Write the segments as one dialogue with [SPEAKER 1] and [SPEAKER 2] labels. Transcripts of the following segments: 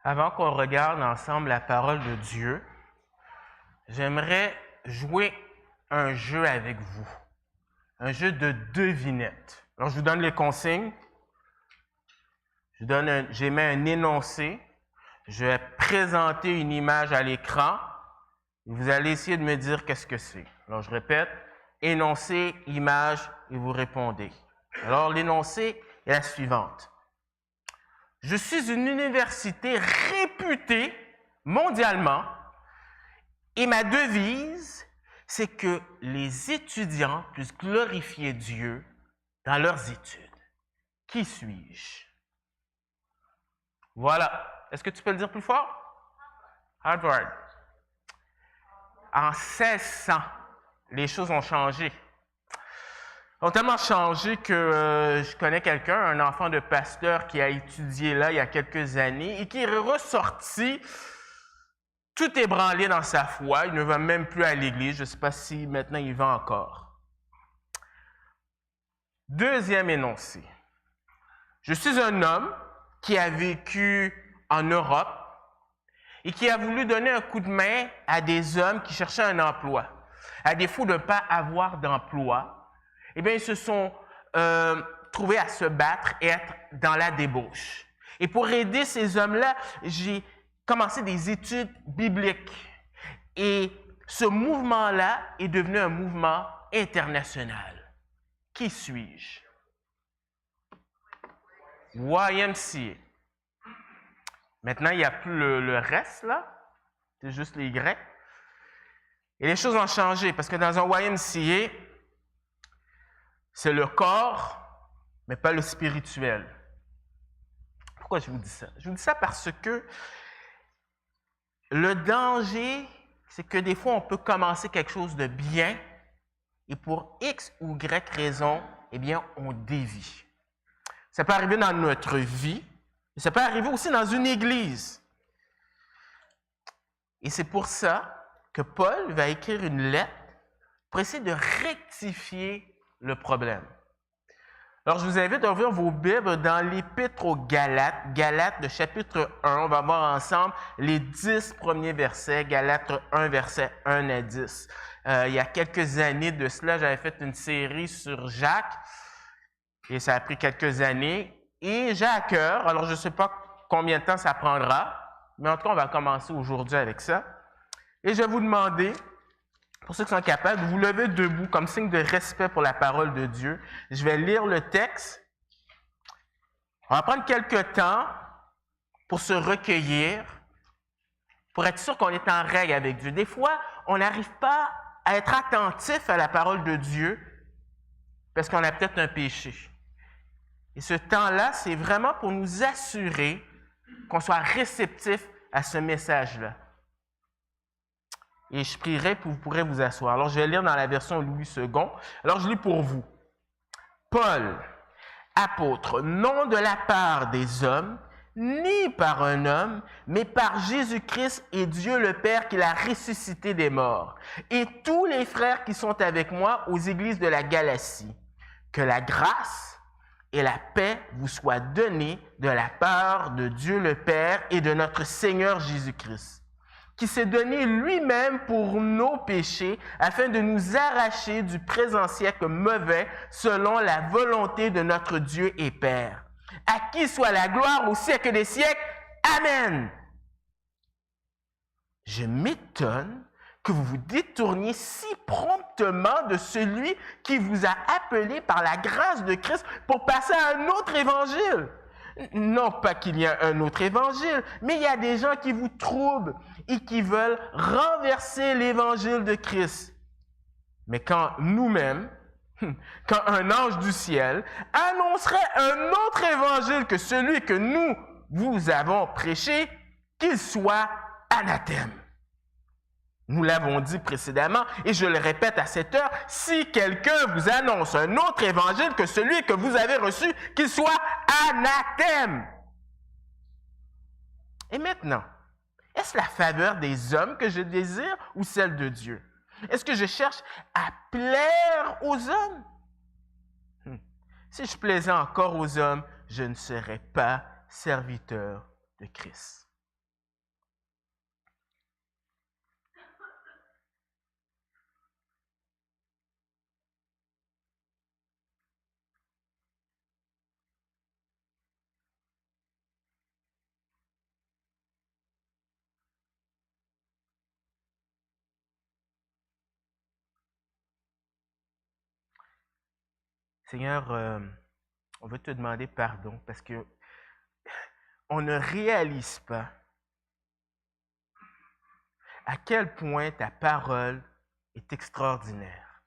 [SPEAKER 1] Avant qu'on regarde ensemble la parole de Dieu, j'aimerais jouer un jeu avec vous, un jeu de devinette. Alors, je vous donne les consignes. J'émets un énoncé. Je vais présenter une image à l'écran. Vous allez essayer de me dire qu'est-ce que c'est. Alors, je répète, énoncé, image, et vous répondez. Alors, l'énoncé est la suivante. Je suis une université réputée mondialement et ma devise, c'est que les étudiants puissent glorifier Dieu dans leurs études. Qui suis-je? Voilà. Est-ce que tu peux le dire plus fort? Harvard. En 1600, les choses ont changé. Ont tellement changé que je connais quelqu'un, un enfant de pasteur qui a étudié là il y a quelques années et qui est ressorti tout ébranlé dans sa foi. Il ne va même plus à l'église. Je ne sais pas si maintenant il va encore. Deuxième énoncé. Je suis un homme qui a vécu en Europe et qui a voulu donner un coup de main à des hommes qui cherchaient un emploi. À défaut de ne pas avoir d'emploi, eh bien, ils se sont trouvés à se battre et être dans la débauche. Et pour aider ces hommes-là, j'ai commencé des études bibliques. Et ce mouvement-là est devenu un mouvement international. Qui suis-je? YMCA. Maintenant, il n'y a plus le reste, là. C'est juste les Y. Et les choses ont changé parce que dans un YMCA, c'est le corps, mais pas le spirituel. Pourquoi je vous dis ça? Je vous dis ça parce que le danger, c'est que des fois, on peut commencer quelque chose de bien et pour X ou Y raison, eh bien, on dévie. Ça peut arriver dans notre vie, mais ça peut arriver aussi dans une église. Et c'est pour ça que Paul va écrire une lettre pour essayer de rectifier le problème. Alors, je vous invite à ouvrir vos Bibles dans l'Épître aux Galates, Galates, le chapitre 1. On va voir ensemble les 10 premiers versets, Galates 1, versets 1 à 10. Il y a quelques années de cela, j'avais fait une série sur Jacques, et ça a pris quelques années. Et j'ai à cœur, alors je ne sais pas combien de temps ça prendra, mais en tout cas, on va commencer aujourd'hui avec ça. Et je vais vous demander, pour ceux qui sont capables, de vous lever debout comme signe de respect pour la parole de Dieu. Je vais lire le texte. On va prendre quelques temps pour se recueillir, pour être sûr qu'on est en règle avec Dieu. Des fois, on n'arrive pas à être attentif à la parole de Dieu parce qu'on a peut-être un péché. Et ce temps-là, c'est vraiment pour nous assurer qu'on soit réceptif à ce message-là. Et je prierai pour vous pourrez vous asseoir. Alors, je vais lire dans la version Louis II. Alors, je lis pour vous. Paul, apôtre, non de la part des hommes, ni par un homme, mais par Jésus-Christ et Dieu le Père qui l'a ressuscité des morts, et tous les frères qui sont avec moi aux églises de la Galatie. Que la grâce et la paix vous soient données de la part de Dieu le Père et de notre Seigneur Jésus-Christ, qui s'est donné lui-même pour nos péchés afin de nous arracher du présent siècle mauvais selon la volonté de notre Dieu et Père. À qui soit la gloire au siècle des siècles. Amen. Je m'étonne que vous vous détourniez si promptement de celui qui vous a appelé par la grâce de Christ pour passer à un autre évangile. Non pas qu'il y a un autre évangile, mais il y a des gens qui vous troublent et qui veulent renverser l'évangile de Christ. Mais quand nous-mêmes, quand un ange du ciel annoncerait un autre évangile que celui que nous vous avons prêché, qu'il soit anathème. Nous l'avons dit précédemment et je le répète à cette heure, si quelqu'un vous annonce un autre évangile que celui que vous avez reçu, qu'il soit anathème. Et maintenant, est-ce la faveur des hommes que je désire ou celle de Dieu? Est-ce que je cherche à plaire aux hommes? Si je plaisais encore aux hommes, je ne serais pas serviteur de Christ. Seigneur, on veut te demander pardon parce que on ne réalise pas à quel point ta parole est extraordinaire.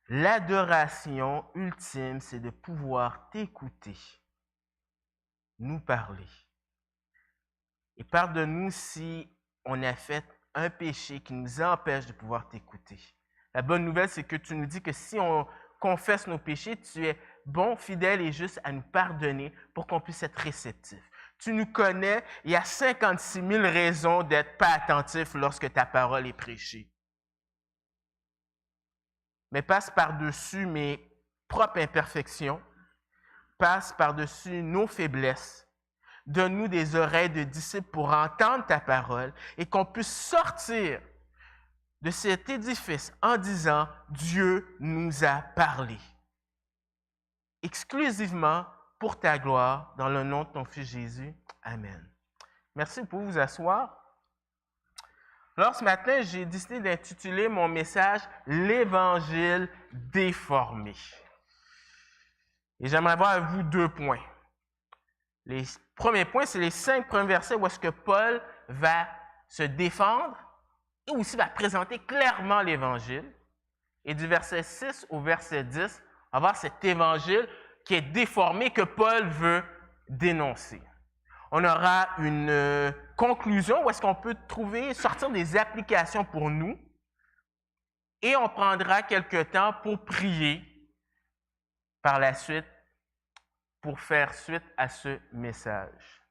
[SPEAKER 1] L'adoration ultime, c'est de pouvoir t'écouter, nous parler. Et pardonne-nous si on a fait un péché qui nous empêche de pouvoir t'écouter. La bonne nouvelle, c'est que tu nous dis que si on confesse nos péchés, tu es bon, fidèle et juste à nous pardonner pour qu'on puisse être réceptif. Tu nous connais, il y a 56 000 raisons d'être pas attentif lorsque ta parole est prêchée. Mais passe par-dessus mes propres imperfections, passe par-dessus nos faiblesses. Donne-nous des oreilles de disciples pour entendre ta parole et qu'on puisse sortir de cet édifice en disant « Dieu nous a parlé ». Exclusivement pour ta gloire, dans le nom de ton Fils Jésus. Amen. Merci, vous pouvez vous asseoir. Alors, ce matin, j'ai décidé d'intituler mon message « L'Évangile déformé ». Et j'aimerais voir avec vous 2 points. Les premiers points, c'est les 5 premiers versets où est-ce que Paul va se défendre et aussi va présenter clairement l'Évangile. Et du verset 6 au verset 10, on va voir cet Évangile qui est déformé que Paul veut dénoncer. On aura une conclusion où est-ce qu'on peut sortir des applications pour nous et on prendra quelques temps pour prier par la suite pour faire suite à ce message.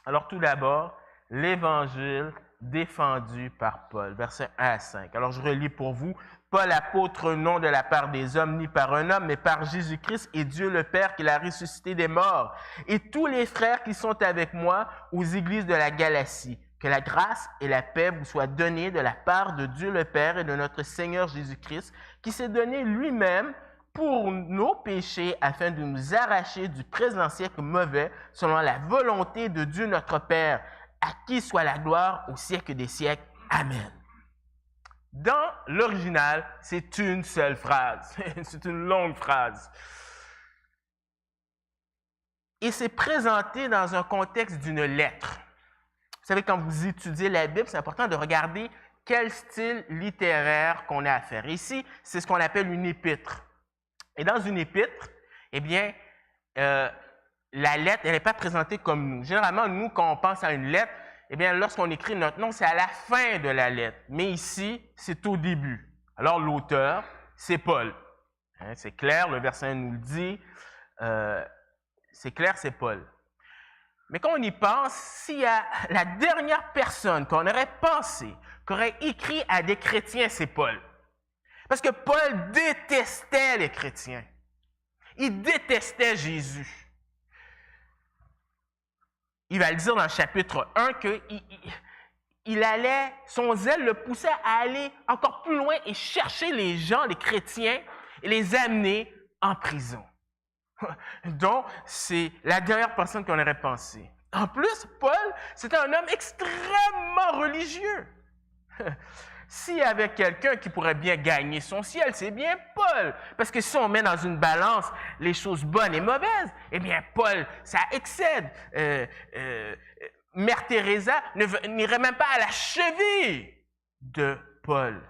[SPEAKER 1] Alors tout d'abord, l'Évangile défendu par Paul, versets 1 à 5. Alors je relis pour vous. Paul, apôtre, non de la part des hommes, ni par un homme, mais par Jésus-Christ et Dieu le Père qui l'a ressuscité des morts, et tous les frères qui sont avec moi aux églises de la Galatie. Que la grâce et la paix vous soient données de la part de Dieu le Père et de notre Seigneur Jésus-Christ, qui s'est donné lui-même pour nos péchés afin de nous arracher du présent siècle mauvais, selon la volonté de Dieu notre Père, à qui soit la gloire au siècle des siècles. Amen. Dans l'original, c'est une seule phrase. C'est une longue phrase. Et c'est présenté dans un contexte d'une lettre. Vous savez, quand vous étudiez la Bible, c'est important de regarder quel style littéraire qu'on a à faire. Ici, c'est ce qu'on appelle une épître. Et dans une épître, eh bien, la lettre, elle n'est pas présentée comme nous. Généralement, nous, quand on pense à une lettre, eh bien, lorsqu'on écrit notre nom, c'est à la fin de la lettre. Mais ici, c'est au début. Alors, l'auteur, c'est Paul. Hein, c'est clair, le verset 1 nous le dit. C'est clair, c'est Paul. Mais quand on y pense, s'il y a la dernière personne qu'on aurait pensé, qu'aurait écrit à des chrétiens, c'est Paul. Parce que Paul détestait les chrétiens. Il détestait Jésus. Il va le dire dans le chapitre 1 son zèle le poussait à aller encore plus loin et chercher les gens, les chrétiens, et les amener en prison. Donc, c'est la dernière personne qu'on aurait pensé. En plus, Paul, c'était un homme extrêmement religieux. S'il y avait quelqu'un qui pourrait bien gagner son ciel, c'est bien Paul. Parce que si on met dans une balance les choses bonnes et mauvaises, eh bien, Paul, ça excède. Mère Teresa n'irait même pas à la cheville de Paul.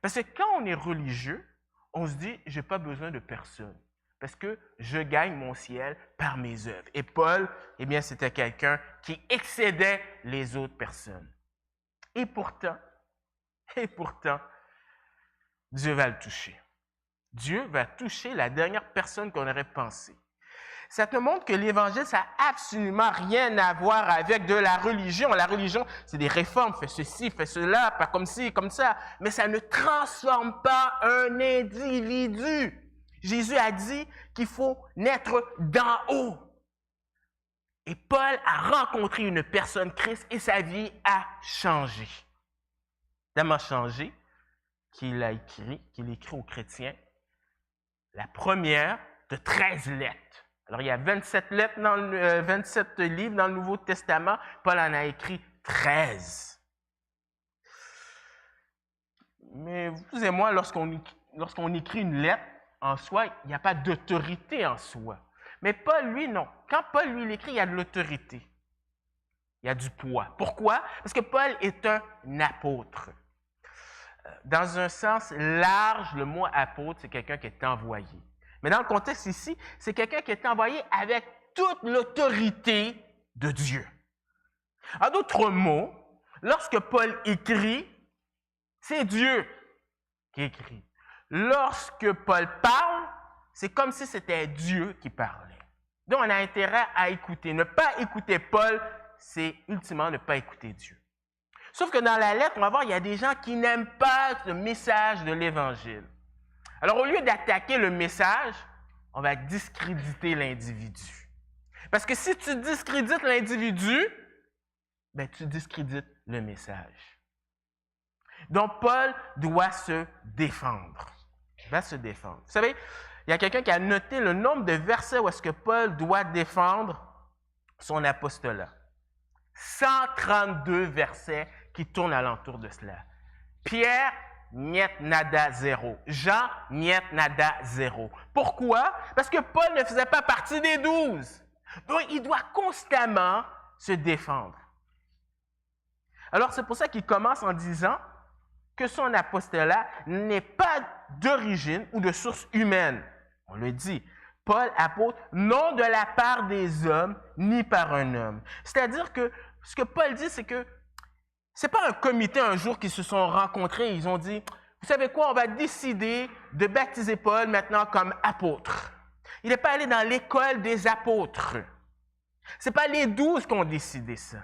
[SPEAKER 1] Parce que quand on est religieux, on se dit, je n'ai pas besoin de personne. Parce que je gagne mon ciel par mes œuvres. Et Paul, eh bien, c'était quelqu'un qui excédait les autres personnes. Et pourtant, Dieu va le toucher. Dieu va toucher la dernière personne qu'on aurait pensée. Ça te montre que l'Évangile, ça n'a absolument rien à voir avec de la religion. La religion, c'est des réformes, fais ceci, fais cela, pas comme ci, comme ça. Mais ça ne transforme pas un individu. Jésus a dit qu'il faut naître d'en haut. Et Paul a rencontré une personne, Christ, et sa vie a changé. Tellement changé qu'il écrit aux chrétiens la première de 13 lettres. Alors, il y a 27 lettres 27 livres dans le Nouveau Testament. Paul en a écrit 13. Mais vous et moi, lorsqu'on écrit une lettre, en soi, il n'y a pas d'autorité en soi. Mais Paul, lui, non. Quand Paul, lui, l'écrit, il y a de l'autorité. Il y a du poids. Pourquoi? Parce que Paul est un apôtre. Dans un sens large, le mot apôtre, c'est quelqu'un qui est envoyé. Mais dans le contexte ici, c'est quelqu'un qui est envoyé avec toute l'autorité de Dieu. En d'autres mots, lorsque Paul écrit, c'est Dieu qui écrit. Lorsque Paul parle, c'est comme si c'était Dieu qui parlait. Donc, on a intérêt à écouter. Ne pas écouter Paul, c'est ultimement ne pas écouter Dieu. Sauf que dans la lettre, on va voir, il y a des gens qui n'aiment pas le message de l'Évangile. Alors, au lieu d'attaquer le message, on va discréditer l'individu. Parce que si tu discrédites l'individu, ben, tu discrédites le message. Donc, Paul doit se défendre. Il va se défendre. Vous savez, il y a quelqu'un qui a noté le nombre de versets où est-ce que Paul doit défendre son apostolat. 132 versets qui tournent alentour de cela. Pierre, niet nada zéro. Jean, niet nada zéro. Pourquoi? Parce que Paul ne faisait pas partie des 12. Donc, il doit constamment se défendre. Alors, c'est pour ça qu'il commence en disant que son apostolat n'est pas d'origine ou de source humaine. On le dit. Paul, apôtre, non de la part des hommes, ni par un homme. C'est-à-dire que ce que Paul dit, c'est que ce n'est pas un comité un jour qui se sont rencontrés et ils ont dit, vous savez quoi, on va décider de baptiser Paul maintenant comme apôtre. Il n'est pas allé dans l'école des apôtres. Ce n'est pas les 12 qui ont décidé ça.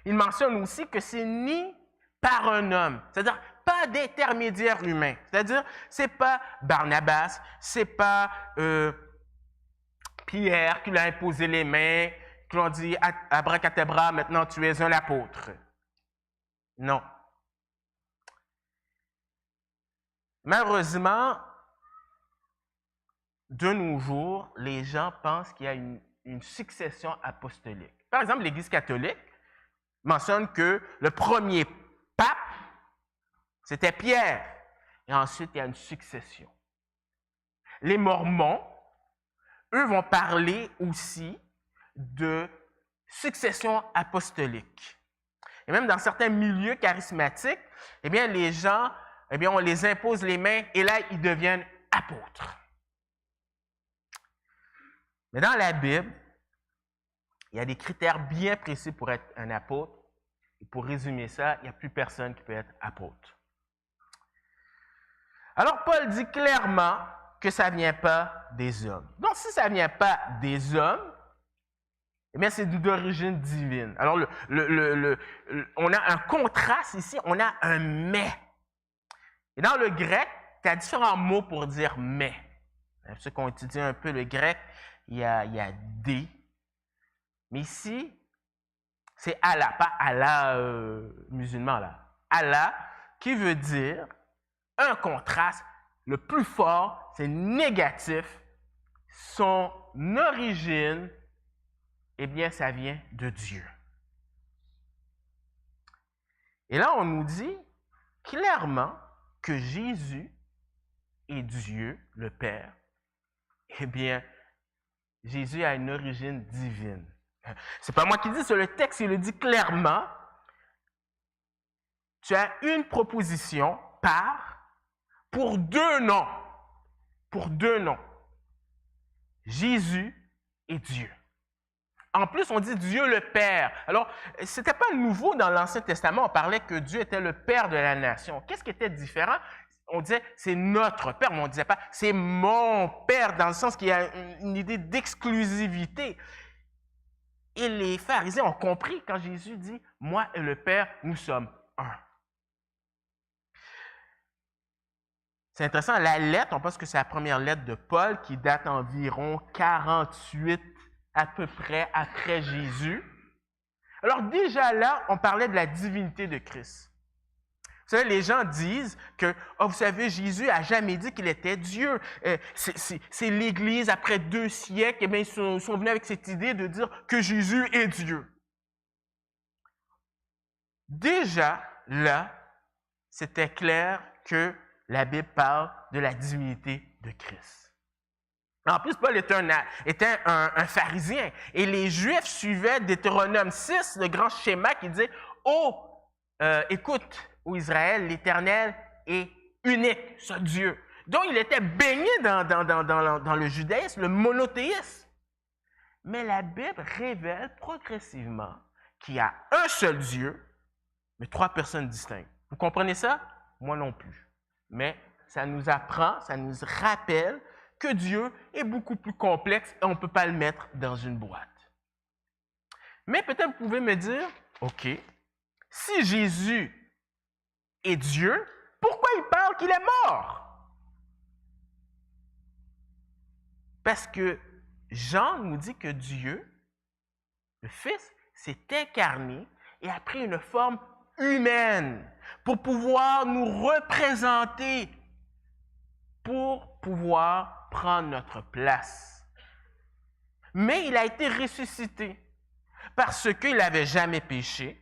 [SPEAKER 1] Il mentionne aussi que c'est ni par un homme, c'est-à-dire pas d'intermédiaire humain. C'est-à-dire, ce n'est pas Barnabas, ce n'est pas Pierre qui lui a imposé les mains, qui lui a dit « Abracadabra, maintenant tu es un apôtre ». Non. Malheureusement, de nos jours, les gens pensent qu'il y a une succession apostolique. Par exemple, l'Église catholique mentionne que le premier pape, c'était Pierre. Et ensuite, il y a une succession. Les Mormons, eux, vont parler aussi de succession apostolique. Et même dans certains milieux charismatiques, eh bien, les gens, eh bien, on les impose les mains et là, ils deviennent apôtres. Mais dans la Bible, il y a des critères bien précis pour être un apôtre. Et pour résumer ça, il n'y a plus personne qui peut être apôtre. Alors, Paul dit clairement que ça ne vient pas des hommes. Donc, si ça ne vient pas des hommes, eh bien, c'est d'origine divine. Alors, on a un contraste ici, on a un « mais ». Et dans le grec, tu as différents mots pour dire « mais ». Ceux qui ont étudié un peu le grec, il y a « des ». Mais ici, c'est « Allah », pas « Allah musulman ». Là. « Allah » qui veut dire un contraste, le plus fort, c'est négatif. Son origine, eh bien, ça vient de Dieu. Et là, on nous dit clairement que Jésus est Dieu, le Père. Eh bien, Jésus a une origine divine. C'est pas moi qui dis, c'est le texte, il le dit clairement. Tu as une proposition pour deux noms. Pour deux noms. Jésus et Dieu. En plus, on dit Dieu le Père. Alors, ce n'était pas nouveau dans l'Ancien Testament. On parlait que Dieu était le Père de la nation. Qu'est-ce qui était différent? On disait c'est notre Père, mais on ne disait pas c'est mon Père, dans le sens qu'il y a une idée d'exclusivité. Et les pharisiens ont compris quand Jésus dit « Moi et le Père, nous sommes un ». C'est intéressant, la lettre, on pense que c'est la première lettre de Paul qui date environ 48 à peu près après Jésus. Alors déjà là, on parlait de la divinité de Christ. Vous savez, les gens disent que, oh, vous savez, Jésus n'a jamais dit qu'il était Dieu. C'est l'Église, après 2 siècles, eh bien, ils sont venus avec cette idée de dire que Jésus est Dieu. Déjà là, c'était clair que la Bible parle de la divinité de Christ. En plus, Paul était un pharisien et les Juifs suivaient Deutéronome 6, le grand schéma qui disait « Oh, écoute, ô Israël, l'Éternel est unique, ce Dieu. » Donc, il était baigné dans le judaïsme, le monothéisme. Mais la Bible révèle progressivement qu'il y a un seul Dieu, mais trois personnes distinctes. Vous comprenez ça? Moi non plus. Mais ça nous apprend, ça nous rappelle que Dieu est beaucoup plus complexe et on ne peut pas le mettre dans une boîte. Mais peut-être vous pouvez me dire, OK, si Jésus est Dieu, pourquoi il parle qu'il est mort? Parce que Jean nous dit que Dieu, le Fils, s'est incarné et a pris une forme humaine pour pouvoir nous représenter, pour pouvoir prendre notre place. Mais il a été ressuscité parce qu'il n'avait jamais péché.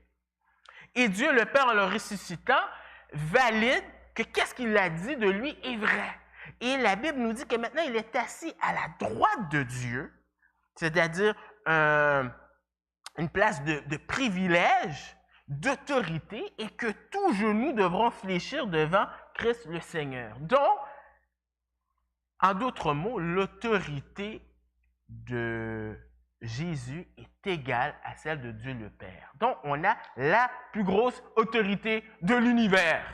[SPEAKER 1] Et Dieu, le Père, en le ressuscitant, valide que qu'est-ce qu'il a dit de lui est vrai. Et la Bible nous dit que maintenant, il est assis à la droite de Dieu, c'est-à-dire une place de privilège, d'autorité, et que tous genoux devront fléchir devant Christ le Seigneur. Donc, en d'autres mots, l'autorité de Jésus est égale à celle de Dieu le Père. Donc, on a la plus grosse autorité de l'univers.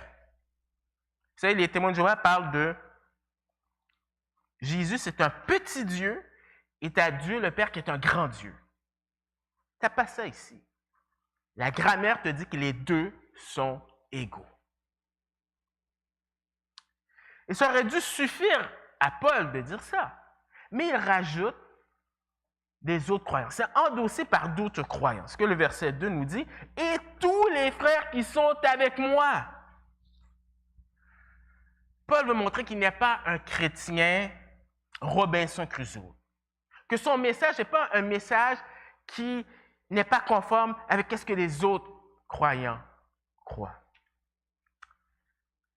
[SPEAKER 1] Vous savez, les témoins de Jéhovah parlent de Jésus, c'est un petit Dieu, et à Dieu le Père qui est un grand Dieu. Tu n'as pas ça ici. La grammaire te dit que les deux sont égaux. Et ça aurait dû suffire à Paul de dire ça. Mais il rajoute des autres croyances. C'est endossé par d'autres croyances. Que le verset 2 nous dit, « Et tous les frères qui sont avec moi. » Paul veut montrer qu'il n'est pas un chrétien Robinson Crusoe. Que son message n'est pas un message qui n'est pas conforme avec ce que les autres croyants croient.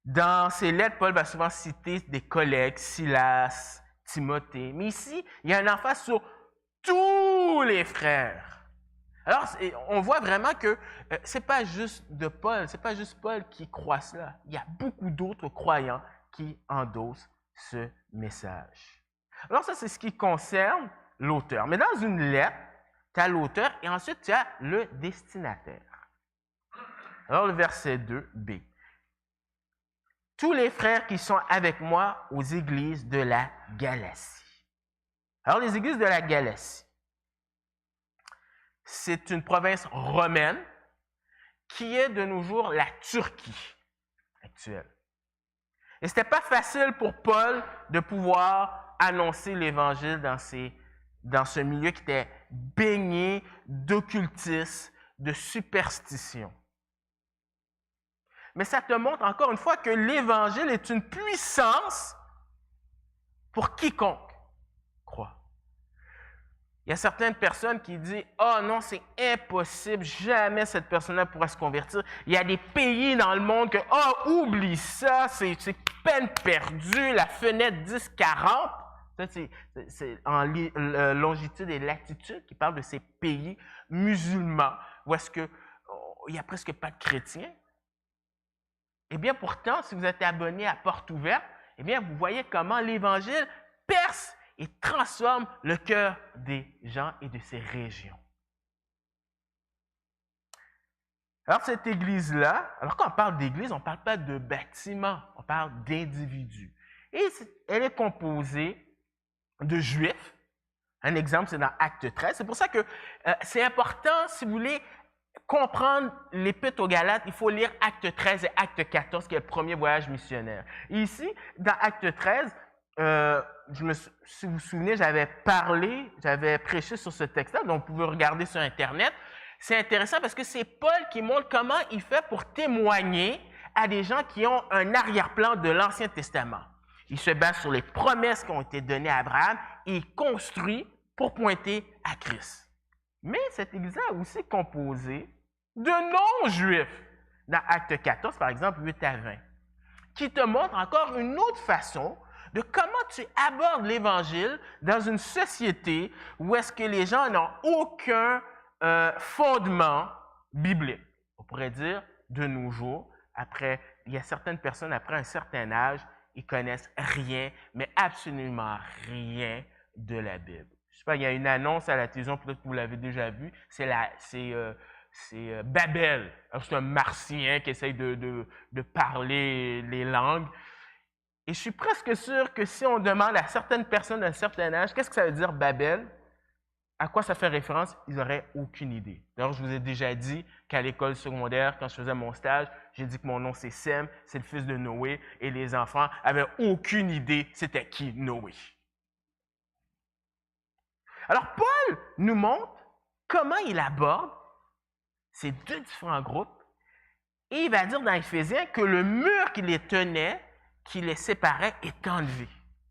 [SPEAKER 1] Dans ses lettres, Paul va souvent citer des collègues, Silas, Timothée. Mais ici, il y a un emphase sur tous les frères. Alors, on voit vraiment que ce n'est pas juste de Paul, ce n'est pas juste Paul qui croit cela. Il y a beaucoup d'autres croyants qui endossent ce message. Alors, ça, c'est ce qui concerne l'auteur. Mais dans une lettre, tu as l'auteur et ensuite tu as le destinataire. Alors, le verset 2b. Tous les frères qui sont avec moi aux églises de la Galatie. Alors, les églises de la Galatie, c'est une province romaine qui est de nos jours la Turquie actuelle. Et ce n'était pas facile pour Paul de pouvoir annoncer l'Évangile dans ce milieu qui était baigné d'occultisme, de superstition. Mais ça te montre encore une fois que l'Évangile est une puissance pour quiconque croit. Il y a certaines personnes qui disent « Oh non, c'est impossible, jamais cette personne-là pourra se convertir. » Il y a des pays dans le monde que « Oh, oublie ça, c'est peine perdue, la fenêtre 10-40. » Ça, c'est en longitude et latitude qui parle de ces pays musulmans où est-ce qu'il n'y a presque pas de chrétiens. Eh bien, pourtant, si vous êtes abonné à Porte Ouverte, eh bien, vous voyez comment l'Évangile perce et transforme le cœur des gens et de ces régions. Alors, cette église-là, alors quand on parle d'église, on ne parle pas de bâtiment, on parle d'individus. Et elle est composée de Juifs. Un exemple, c'est dans Acte 13. C'est pour ça que c'est important, si vous voulez comprendre l'Épître aux Galates, il faut lire Acte 13 et Acte 14, qui est le premier voyage missionnaire. Et ici, dans Acte 13, si vous vous souvenez, j'avais prêché sur ce texte-là, donc vous pouvez regarder sur Internet. C'est intéressant parce que c'est Paul qui montre comment il fait pour témoigner à des gens qui ont un arrière-plan de l'Ancien Testament. Il se base sur les promesses qui ont été données à Abraham et il construit pour pointer à Christ. Mais cette église est aussi composée de non-juifs. Dans Acte 14, par exemple, 8 à 20, qui te montre encore une autre façon de comment tu abordes l'Évangile dans une société où est-ce que les gens n'ont aucun fondement biblique. On pourrait dire, de nos jours, il y a certaines personnes, après un certain âge, ils connaissent rien, mais absolument rien de la Bible. Je sais pas, il y a une annonce à la télévision, peut-être que vous l'avez déjà vue, c'est Babel. C'est un martien qui essaye de parler les langues. Et je suis presque sûr que si on demande à certaines personnes d'un certain âge, qu'est-ce que ça veut dire Babel? À quoi ça fait référence? Ils n'auraient aucune idée. D'ailleurs, je vous ai déjà dit qu'à l'école secondaire, quand je faisais mon stage, j'ai dit que mon nom c'est Sem, c'est le fils de Noé, et les enfants n'avaient aucune idée c'était qui Noé. Alors, Paul nous montre comment il aborde ces deux différents groupes, et il va dire dans Éphésiens que le mur qui les tenait, qui les séparait, est enlevé.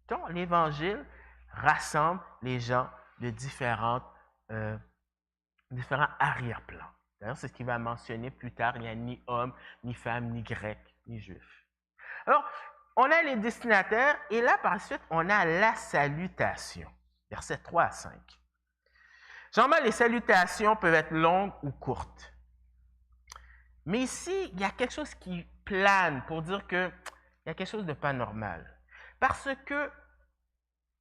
[SPEAKER 1] Donc, l'Évangile rassemble les gens de différents arrière-plans. D'ailleurs, c'est ce qu'il va mentionner plus tard. Il n'y a ni homme, ni femme, ni grec, ni juif. Alors, on a les destinataires et là, par la suite, on a la salutation. Versets 3 à 5. Généralement, les salutations peuvent être longues ou courtes. Mais ici, il y a quelque chose qui plane pour dire qu'il y a quelque chose de pas normal. Parce que,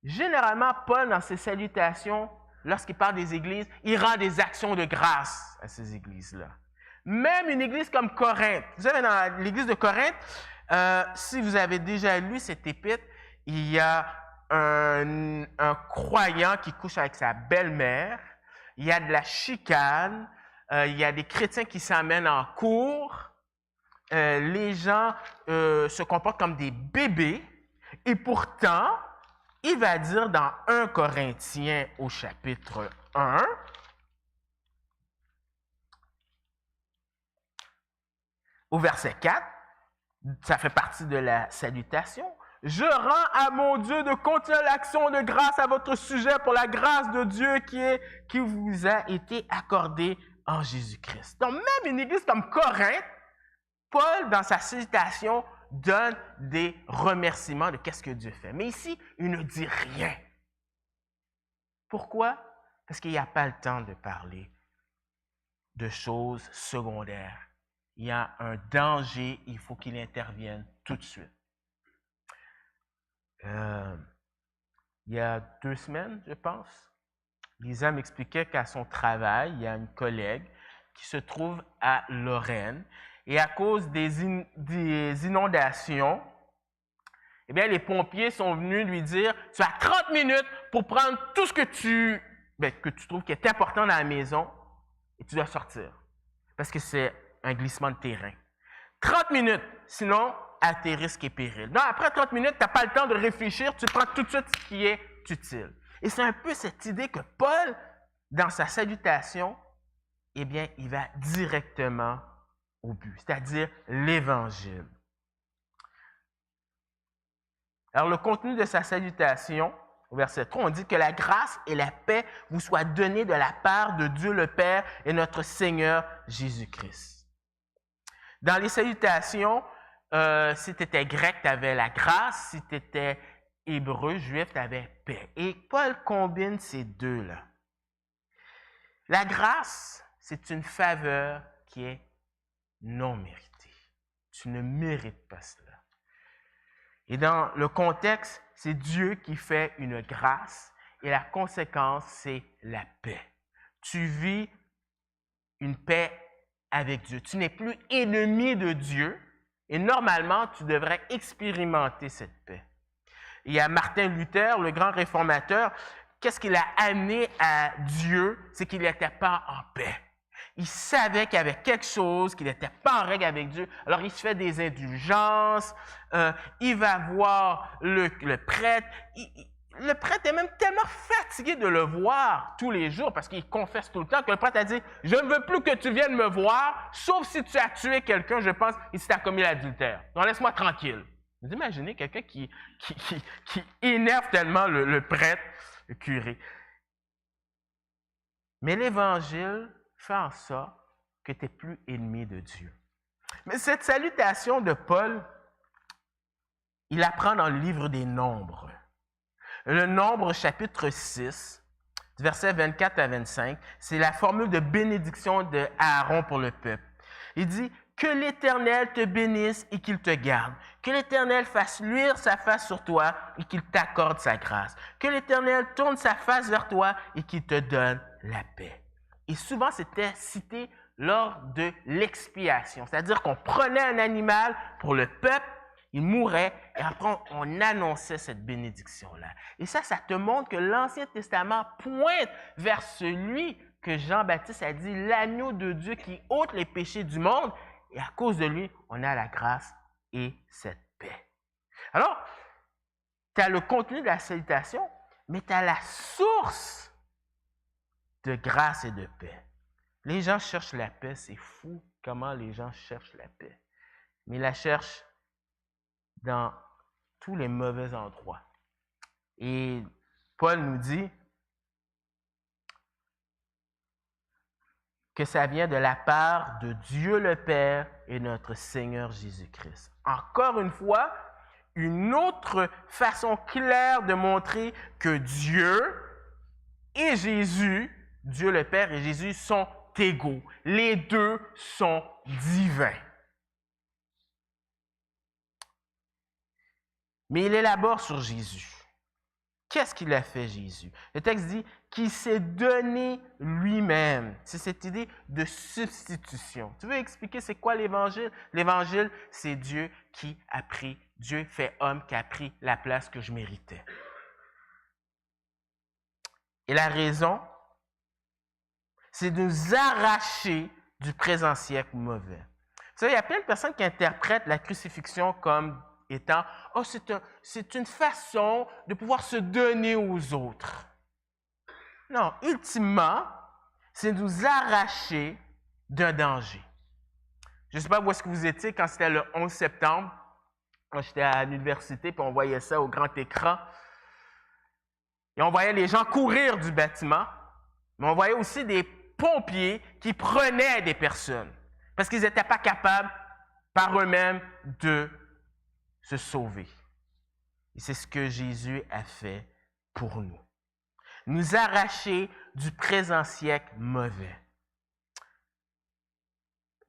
[SPEAKER 1] généralement, Paul, dans ses salutations, lorsqu'il parle des églises, il rend des actions de grâce à ces églises-là. Même une église comme Corinthe. Vous savez, dans l'église de Corinthe, si vous avez déjà lu cette épître, il y a un croyant qui couche avec sa belle-mère, il y a de la chicane, il y a des chrétiens qui s'amènent en cours, les gens se comportent comme des bébés, et pourtant, il va dire dans 1 Corinthiens au chapitre 1, au verset 4, ça fait partie de la salutation. « Je rends à mon Dieu de continuer l'action de grâce à votre sujet pour la grâce de Dieu qui vous a été accordée en Jésus-Christ. » Donc, même une église comme Corinthe, Paul, dans sa salutation, donne des remerciements de qu'est-ce que Dieu fait. Mais ici, il ne dit rien. Pourquoi? Parce qu'il n'y a pas le temps de parler de choses secondaires. Il y a un danger, il faut qu'il intervienne tout de suite. Il y a 2 semaines, je pense, Lisa m'expliquait qu'à son travail, il y a une collègue qui se trouve à Lorraine et à cause des inondations, eh bien, les pompiers sont venus lui dire « Tu as 30 minutes pour prendre tout ce que tu trouves qui est important dans la maison et tu dois sortir. » Parce que c'est un glissement de terrain. 30 minutes, sinon, à tes risques et périls. Donc, après 30 minutes, tu n'as pas le temps de réfléchir, tu prends tout de suite ce qui est utile. Et c'est un peu cette idée que Paul, dans sa salutation, eh bien, il va directement au but, c'est-à-dire l'Évangile. Alors, le contenu de sa salutation, au verset 3, on dit que la grâce et la paix vous soient données de la part de Dieu le Père et notre Seigneur Jésus-Christ. Dans les salutations, si tu étais grec, tu avais la grâce. Si tu étais hébreu, juif, tu avais paix. Et Paul combine ces deux-là. La grâce, c'est une faveur qui est non méritée. Tu ne mérites pas cela. Et dans le contexte, c'est Dieu qui fait une grâce et la conséquence, c'est la paix. Tu vis une paix avec Dieu. Tu n'es plus ennemi de Dieu et normalement, tu devrais expérimenter cette paix. Il y a Martin Luther, le grand réformateur, qu'est-ce qu'il a amené à Dieu? C'est qu'il n'était pas en paix. Il savait qu'il y avait quelque chose, qu'il n'était pas en règle avec Dieu. Alors, il se fait des indulgences. Il va voir le prêtre. Le prêtre est même tellement fatigué de le voir tous les jours parce qu'il confesse tout le temps que le prêtre a dit « Je ne veux plus que tu viennes me voir, sauf si tu as tué quelqu'un, je pense, et si tu as commis l'adultère. Donc, laisse-moi tranquille. » Vous imaginez quelqu'un qui énerve tellement le prêtre, le curé. Mais l'Évangile fait en sorte que tu n'es plus ennemi de Dieu. Mais cette salutation de Paul il apprend dans le livre des Nombres. Le Nombre, chapitre 6, versets 24 à 25, c'est la formule de bénédiction de Aaron pour le peuple. Il dit « Que l'Éternel te bénisse et qu'il te garde. Que l'Éternel fasse luire sa face sur toi et qu'il t'accorde sa grâce. Que l'Éternel tourne sa face vers toi et qu'il te donne la paix. » Et souvent, c'était cité lors de l'expiation, c'est-à-dire qu'on prenait un animal pour le peuple, il mourait, et après, on annonçait cette bénédiction-là. Et ça te montre que l'Ancien Testament pointe vers celui que Jean-Baptiste a dit, l'agneau de Dieu qui ôte les péchés du monde, et à cause de lui, on a la grâce et cette paix. Alors, tu as le contenu de la salutation, mais tu as la source de grâce et de paix. Les gens cherchent la paix, c'est fou comment les gens cherchent la paix. Mais ils la cherchent dans tous les mauvais endroits. Et Paul nous dit que ça vient de la part de Dieu le Père et notre Seigneur Jésus-Christ. Encore une fois, une autre façon claire de montrer que Dieu et Jésus, Dieu le Père et Jésus sont égaux. Les deux sont divins. Mais il élabore sur Jésus. Qu'est-ce qu'il a fait, Jésus? Le texte dit qu'il s'est donné lui-même. C'est cette idée de substitution. Tu veux expliquer c'est quoi l'Évangile? L'Évangile, c'est Dieu qui a pris, Dieu fait homme qui a pris la place que je méritais. Et la raison, c'est de nous arracher du présent siècle mauvais. Vous savez, il y a plein de personnes qui interprètent la crucifixion comme étant « Oh, c'est une façon de pouvoir se donner aux autres. » Non, ultimement, c'est nous arracher d'un danger. Je ne sais pas où est-ce que vous étiez quand c'était le 11 septembre. Quand j'étais à l'université, puis on voyait ça au grand écran. Et on voyait les gens courir du bâtiment, mais on voyait aussi des pompiers qui prenaient des personnes parce qu'ils n'étaient pas capables par eux-mêmes de se sauver. Et c'est ce que Jésus a fait pour nous. Nous arracher du présent siècle mauvais.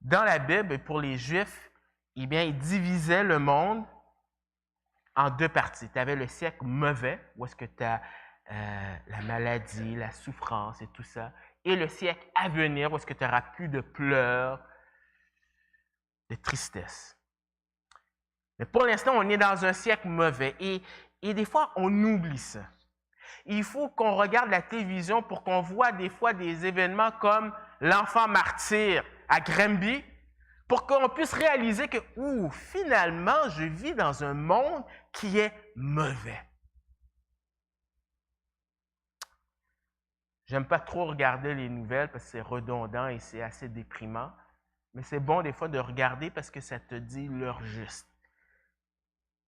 [SPEAKER 1] Dans la Bible, pour les Juifs, eh bien, ils divisaient le monde en deux parties. Tu avais le siècle mauvais, où est-ce que tu as la maladie, la souffrance et tout ça, et le siècle à venir, où est-ce que tu n'auras plus de pleurs, de tristesse. Mais pour l'instant, on est dans un siècle mauvais et des fois, on oublie ça. Il faut qu'on regarde la télévision pour qu'on voit des fois des événements comme l'enfant martyr à Granby, pour qu'on puisse réaliser que, finalement, je vis dans un monde qui est mauvais. J'aime pas trop regarder les nouvelles parce que c'est redondant et c'est assez déprimant, mais c'est bon des fois de regarder parce que ça te dit l'heure juste.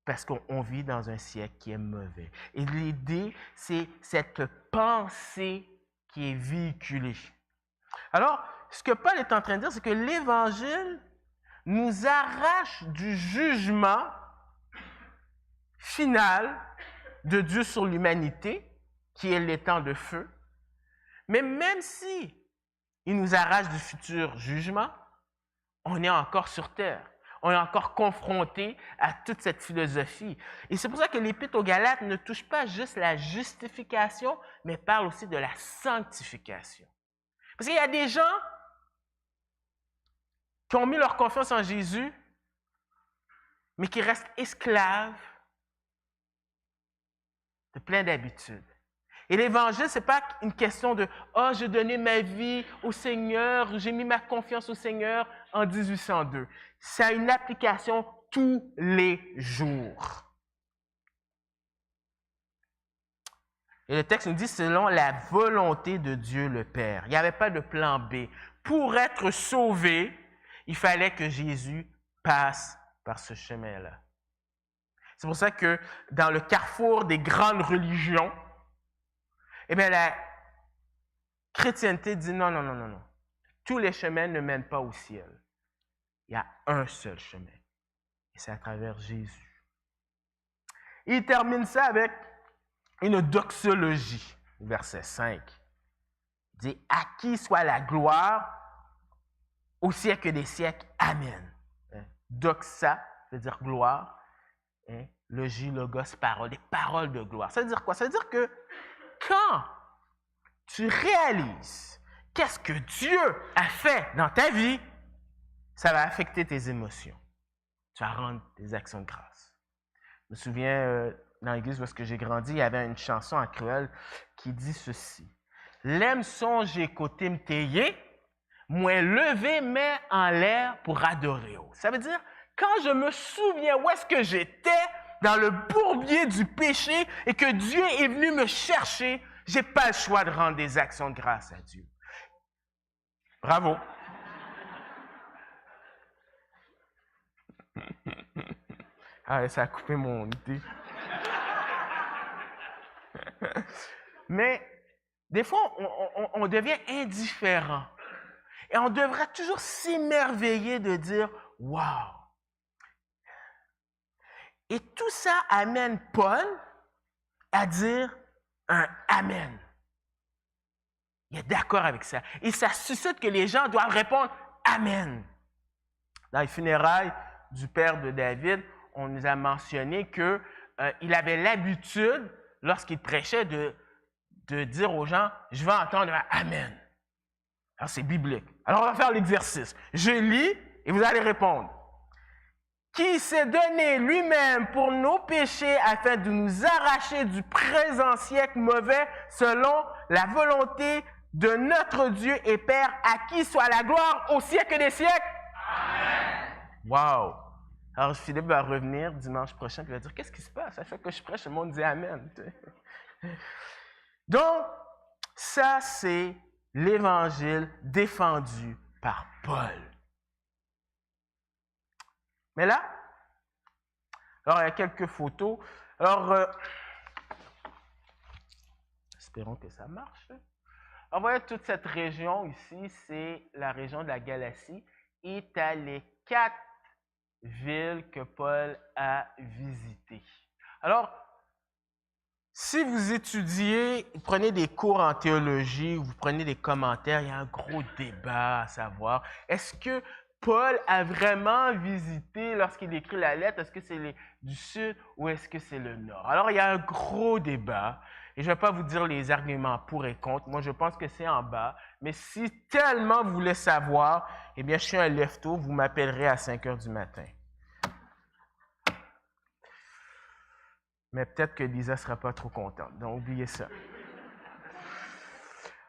[SPEAKER 1] Parce qu'on vit dans un siècle qui est mauvais. Et l'idée, c'est cette pensée qui est véhiculée. Alors, ce que Paul est en train de dire, c'est que l'Évangile nous arrache du jugement final de Dieu sur l'humanité, qui est l'étang de feu. Mais même si il nous arrache du futur jugement, on est encore sur terre. On est encore confronté à toute cette philosophie. Et c'est pour ça que l'Épître aux Galates ne touche pas juste la justification, mais parle aussi de la sanctification. Parce qu'il y a des gens qui ont mis leur confiance en Jésus, mais qui restent esclaves de plein d'habitudes. Et l'Évangile, ce n'est pas une question de « Ah, j'ai donné ma vie au Seigneur, j'ai mis ma confiance au Seigneur en 1802 ». Ça a une application tous les jours. Et le texte nous dit « selon la volonté de Dieu le Père ». Il n'y avait pas de plan B. Pour être sauvé, il fallait que Jésus passe par ce chemin-là. C'est pour ça que dans le carrefour des grandes religions, eh bien, la chrétienté dit non, non, non, non, non. Tous les chemins ne mènent pas au ciel. Il y a un seul chemin. Et c'est à travers Jésus. Il termine ça avec une doxologie, verset 5. Il dit, à qui soit la gloire au siècle des siècles. Amen. Doxa veut dire gloire. Logie, logos, parole, des paroles de gloire. Ça veut dire quoi? Ça veut dire que quand tu réalises qu'est-ce que Dieu a fait dans ta vie, ça va affecter tes émotions. Tu vas rendre des actions de grâce. Je me souviens, dans l'église où j'ai grandi, il y avait une chanson en créole qui dit ceci. « L'aime songer côté m'teye, moi lever mais en l'air pour adorer. » Ça veut dire, quand je me souviens où est-ce que j'étais, dans le bourbier du péché, et que Dieu est venu me chercher, je n'ai pas le choix de rendre des actions de grâce à Dieu. Bravo. Ah, ça a coupé mon idée. Mais des fois, on devient indifférent. Et on devrait toujours s'émerveiller de dire « Wow! » Et tout ça amène Paul à dire un « Amen ». Il est d'accord avec ça. Et ça suscite que les gens doivent répondre « Amen ». Dans les funérailles du père de David, on nous a mentionné qu'il avait l'habitude, lorsqu'il prêchait, de dire aux gens « Je vais entendre un Amen ». Alors, c'est biblique. Alors, on va faire l'exercice. Je lis et vous allez répondre. Qui s'est donné lui-même pour nos péchés afin de nous arracher du présent siècle mauvais selon la volonté de notre Dieu et Père, à qui soit la gloire au siècle des siècles. Amen. Wow! Alors, Philippe va revenir dimanche prochain et il va dire, qu'est-ce qui se passe? À chaque fois que je prêche, le monde dit Amen. Donc, ça, c'est l'Évangile défendu par Paul. Mais là, alors il y a quelques photos. Alors, espérons que ça marche. Alors, vous voyez, toute cette région ici, c'est la région de la Galatie. Et tu as les 4 villes que Paul a visitées. Alors, si vous étudiez, vous prenez des cours en théologie, vous prenez des commentaires, il y a un gros débat à savoir. Est-ce que Paul a vraiment visité, lorsqu'il écrit la lettre, est-ce que c'est du sud ou est-ce que c'est le nord? Alors, il y a un gros débat et je ne vais pas vous dire les arguments pour et contre. Moi, je pense que c'est en bas. Mais si tellement vous voulez savoir, eh bien, je suis un lève-tôt, vous m'appellerez à 5 heures du matin. Mais peut-être que Lisa ne sera pas trop contente, donc oubliez ça.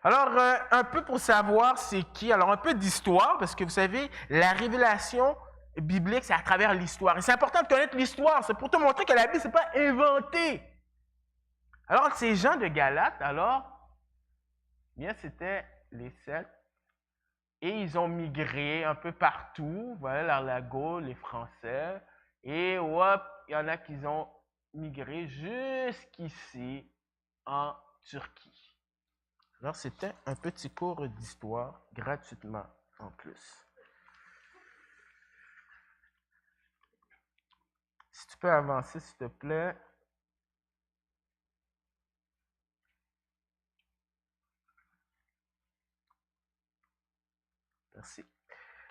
[SPEAKER 1] Alors, un peu pour savoir c'est qui, alors un peu d'histoire, parce que vous savez, la révélation biblique, c'est à travers l'histoire. Et c'est important de connaître l'histoire, c'est pour te montrer que la Bible, ce n'est pas inventé. Alors, ces gens de Galate, alors, bien, c'était les Celtes, et ils ont migré un peu partout, voilà, l'Arlago, les Français, et hop, il y en a qui ont migré jusqu'ici en Turquie. Alors, c'était un petit cours d'histoire gratuitement en plus. Si tu peux avancer, s'il te plaît. Merci.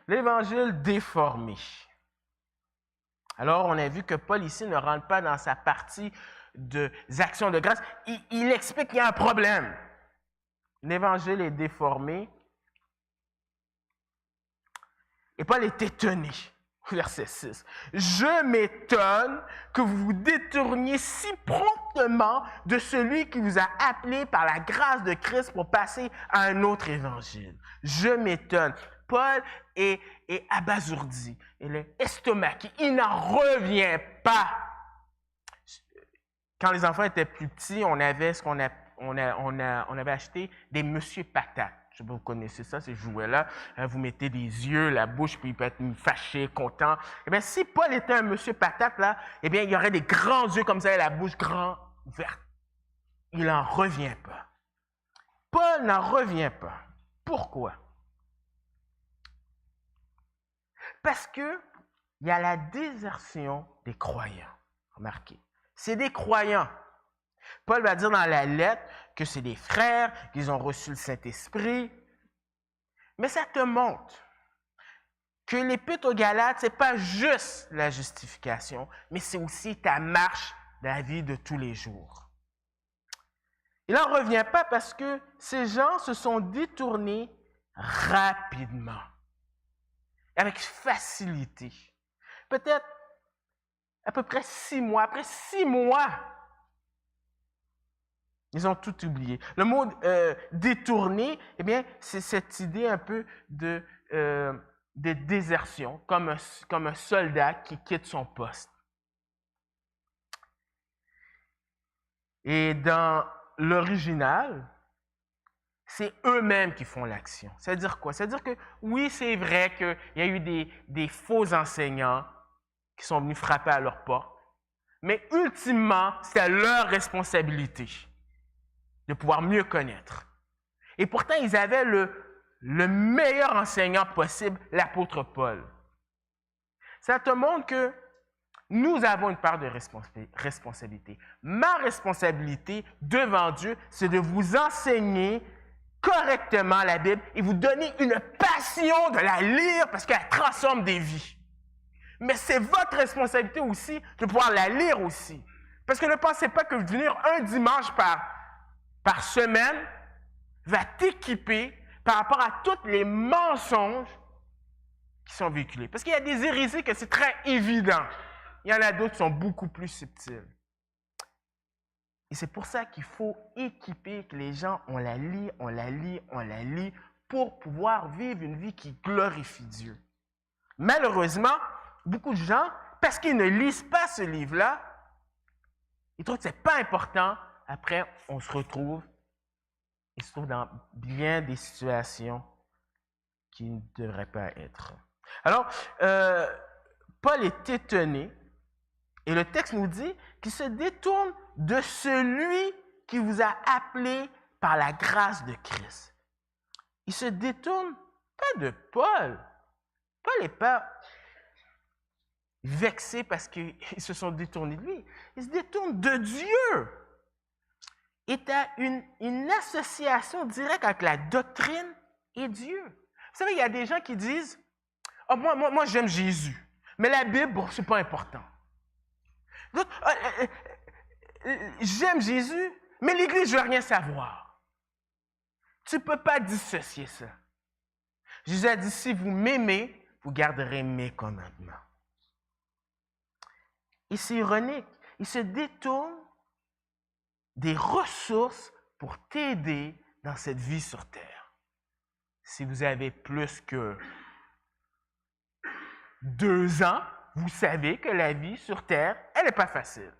[SPEAKER 1] L'Évangile déformé. Alors, on a vu que Paul ici ne rentre pas dans sa partie des actions de grâce. Il explique qu'il y a un problème. L'Évangile est déformé. Et Paul est étonné. Verset 6. Je m'étonne que vous vous détourniez si promptement de celui qui vous a appelé par la grâce de Christ pour passer à un autre évangile. Je m'étonne. Paul est abasourdi. Il est estomaqué. Il n'en revient pas. Quand les enfants étaient plus petits, on avait on avait acheté des Monsieur Patate. Je ne sais pas si vous connaissez ça, ces jouets-là. Vous mettez des yeux, la bouche, puis il peut être fâché, content. Eh bien, si Paul était un Monsieur Patate, là, eh bien, il y aurait des grands yeux comme ça et la bouche grande, ouverte. Il n'en revient pas. Paul n'en revient pas. Pourquoi? Parce qu'il y a la désertion des croyants. Remarquez. c'est des croyants. Paul va dire dans la lettre que c'est des frères, qu'ils ont reçu le Saint-Esprit. Mais ça te montre que l'Épître aux Galates, ce n'est pas juste la justification, mais c'est aussi ta marche dans la vie de tous les jours. Il n'en revient pas parce que ces gens se sont détournés rapidement, avec facilité. Peut-être à peu près 6 mois. Après 6 mois, ils ont tout oublié. Le mot détourné, eh bien, c'est cette idée un peu de désertion, comme un soldat qui quitte son poste. Et dans l'original, c'est eux-mêmes qui font l'action. C'est-à-dire quoi? C'est-à-dire que oui, c'est vrai qu'il y a eu des faux enseignants qui sont venus frapper à leur porte, mais ultimement, c'était leur responsabilité de pouvoir mieux connaître. Et pourtant, ils avaient le meilleur enseignant possible, l'apôtre Paul. Ça te montre que nous avons une part de responsabilité. Ma responsabilité devant Dieu, c'est de vous enseigner correctement la Bible et vous donner une passion de la lire parce qu'elle transforme des vies. Mais c'est votre responsabilité aussi de pouvoir la lire aussi. Parce que ne pensez pas que venir un dimanche par semaine va t'équiper par rapport à tous les mensonges qui sont véhiculés. Parce qu'il y a des hérésies que c'est très évident. Il y en a d'autres qui sont beaucoup plus subtiles. Et c'est pour ça qu'il faut équiper que les gens, on la lit pour pouvoir vivre une vie qui glorifie Dieu. Malheureusement, beaucoup de gens, parce qu'ils ne lisent pas ce livre-là, ils trouvent que ce n'est pas important. Après, on se retrouve dans bien des situations qui ne devraient pas être. Alors, Paul est étonné et le texte nous dit qu'il se détourne de celui qui vous a appelé par la grâce de Christ. Il se détourne pas de Paul. Paul n'est pas vexé parce qu'ils se sont détournés de lui. Il se détourne de Dieu. Et tu as une association directe avec la doctrine et Dieu. Vous savez, il y a des gens qui disent « Oh, moi j'aime Jésus, mais la Bible, bon, ce n'est pas important. » D'autres j'aime Jésus, mais l'Église, je ne veux rien savoir. » Tu ne peux pas dissocier ça. Jésus a dit « Si vous m'aimez, vous garderez mes commandements. » Et c'est ironique, il se détourne des ressources pour t'aider dans cette vie sur Terre. Si vous avez plus que 2 ans, vous savez que la vie sur Terre, elle n'est pas facile.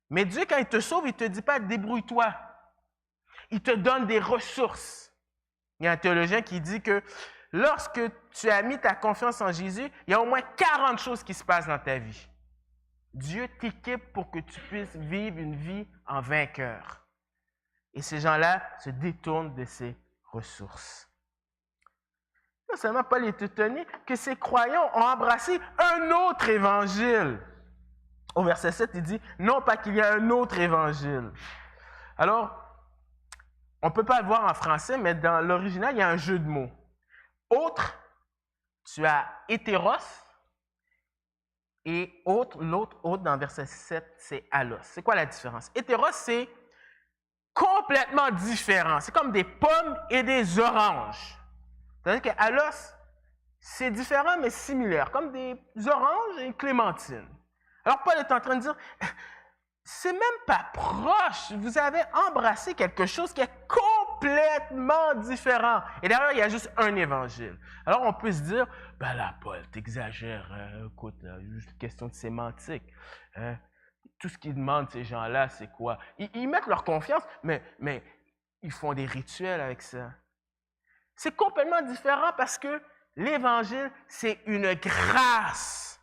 [SPEAKER 1] Mais Dieu, quand il te sauve, il ne te dit pas « débrouille-toi ». Il te donne des ressources. Il y a un théologien qui dit que lorsque tu as mis ta confiance en Jésus, il y a au moins 40 choses qui se passent dans ta vie. Dieu t'équipe pour que tu puisses vivre une vie en vainqueur. Et ces gens-là se détournent de ces ressources. Non seulement Paul est étonné que ces croyants ont embrassé un autre évangile. Au verset 7, il dit « Non pas qu'il y a un autre évangile ». Alors, on ne peut pas le voir en français, mais dans l'original, il y a un jeu de mots. Autre, tu as hétéros, et l'autre autre dans verset 7, c'est allos. C'est quoi la différence? Hétéros, c'est complètement différent. C'est comme des pommes et des oranges. C'est-à-dire que allos, c'est différent mais similaire, comme des oranges et une clémentine. Alors Paul est en train de dire, c'est même pas proche. Vous avez embrassé quelque chose qui est complètement différent. Et d'ailleurs, il y a juste un évangile. Alors, on peut se dire, ben là, Paul, t'exagères. Écoute, juste une question de sémantique. Tout ce qu'ils demandent, ces gens-là, c'est quoi? Ils mettent leur confiance, mais ils font des rituels avec ça. C'est complètement différent parce que l'évangile, c'est une grâce.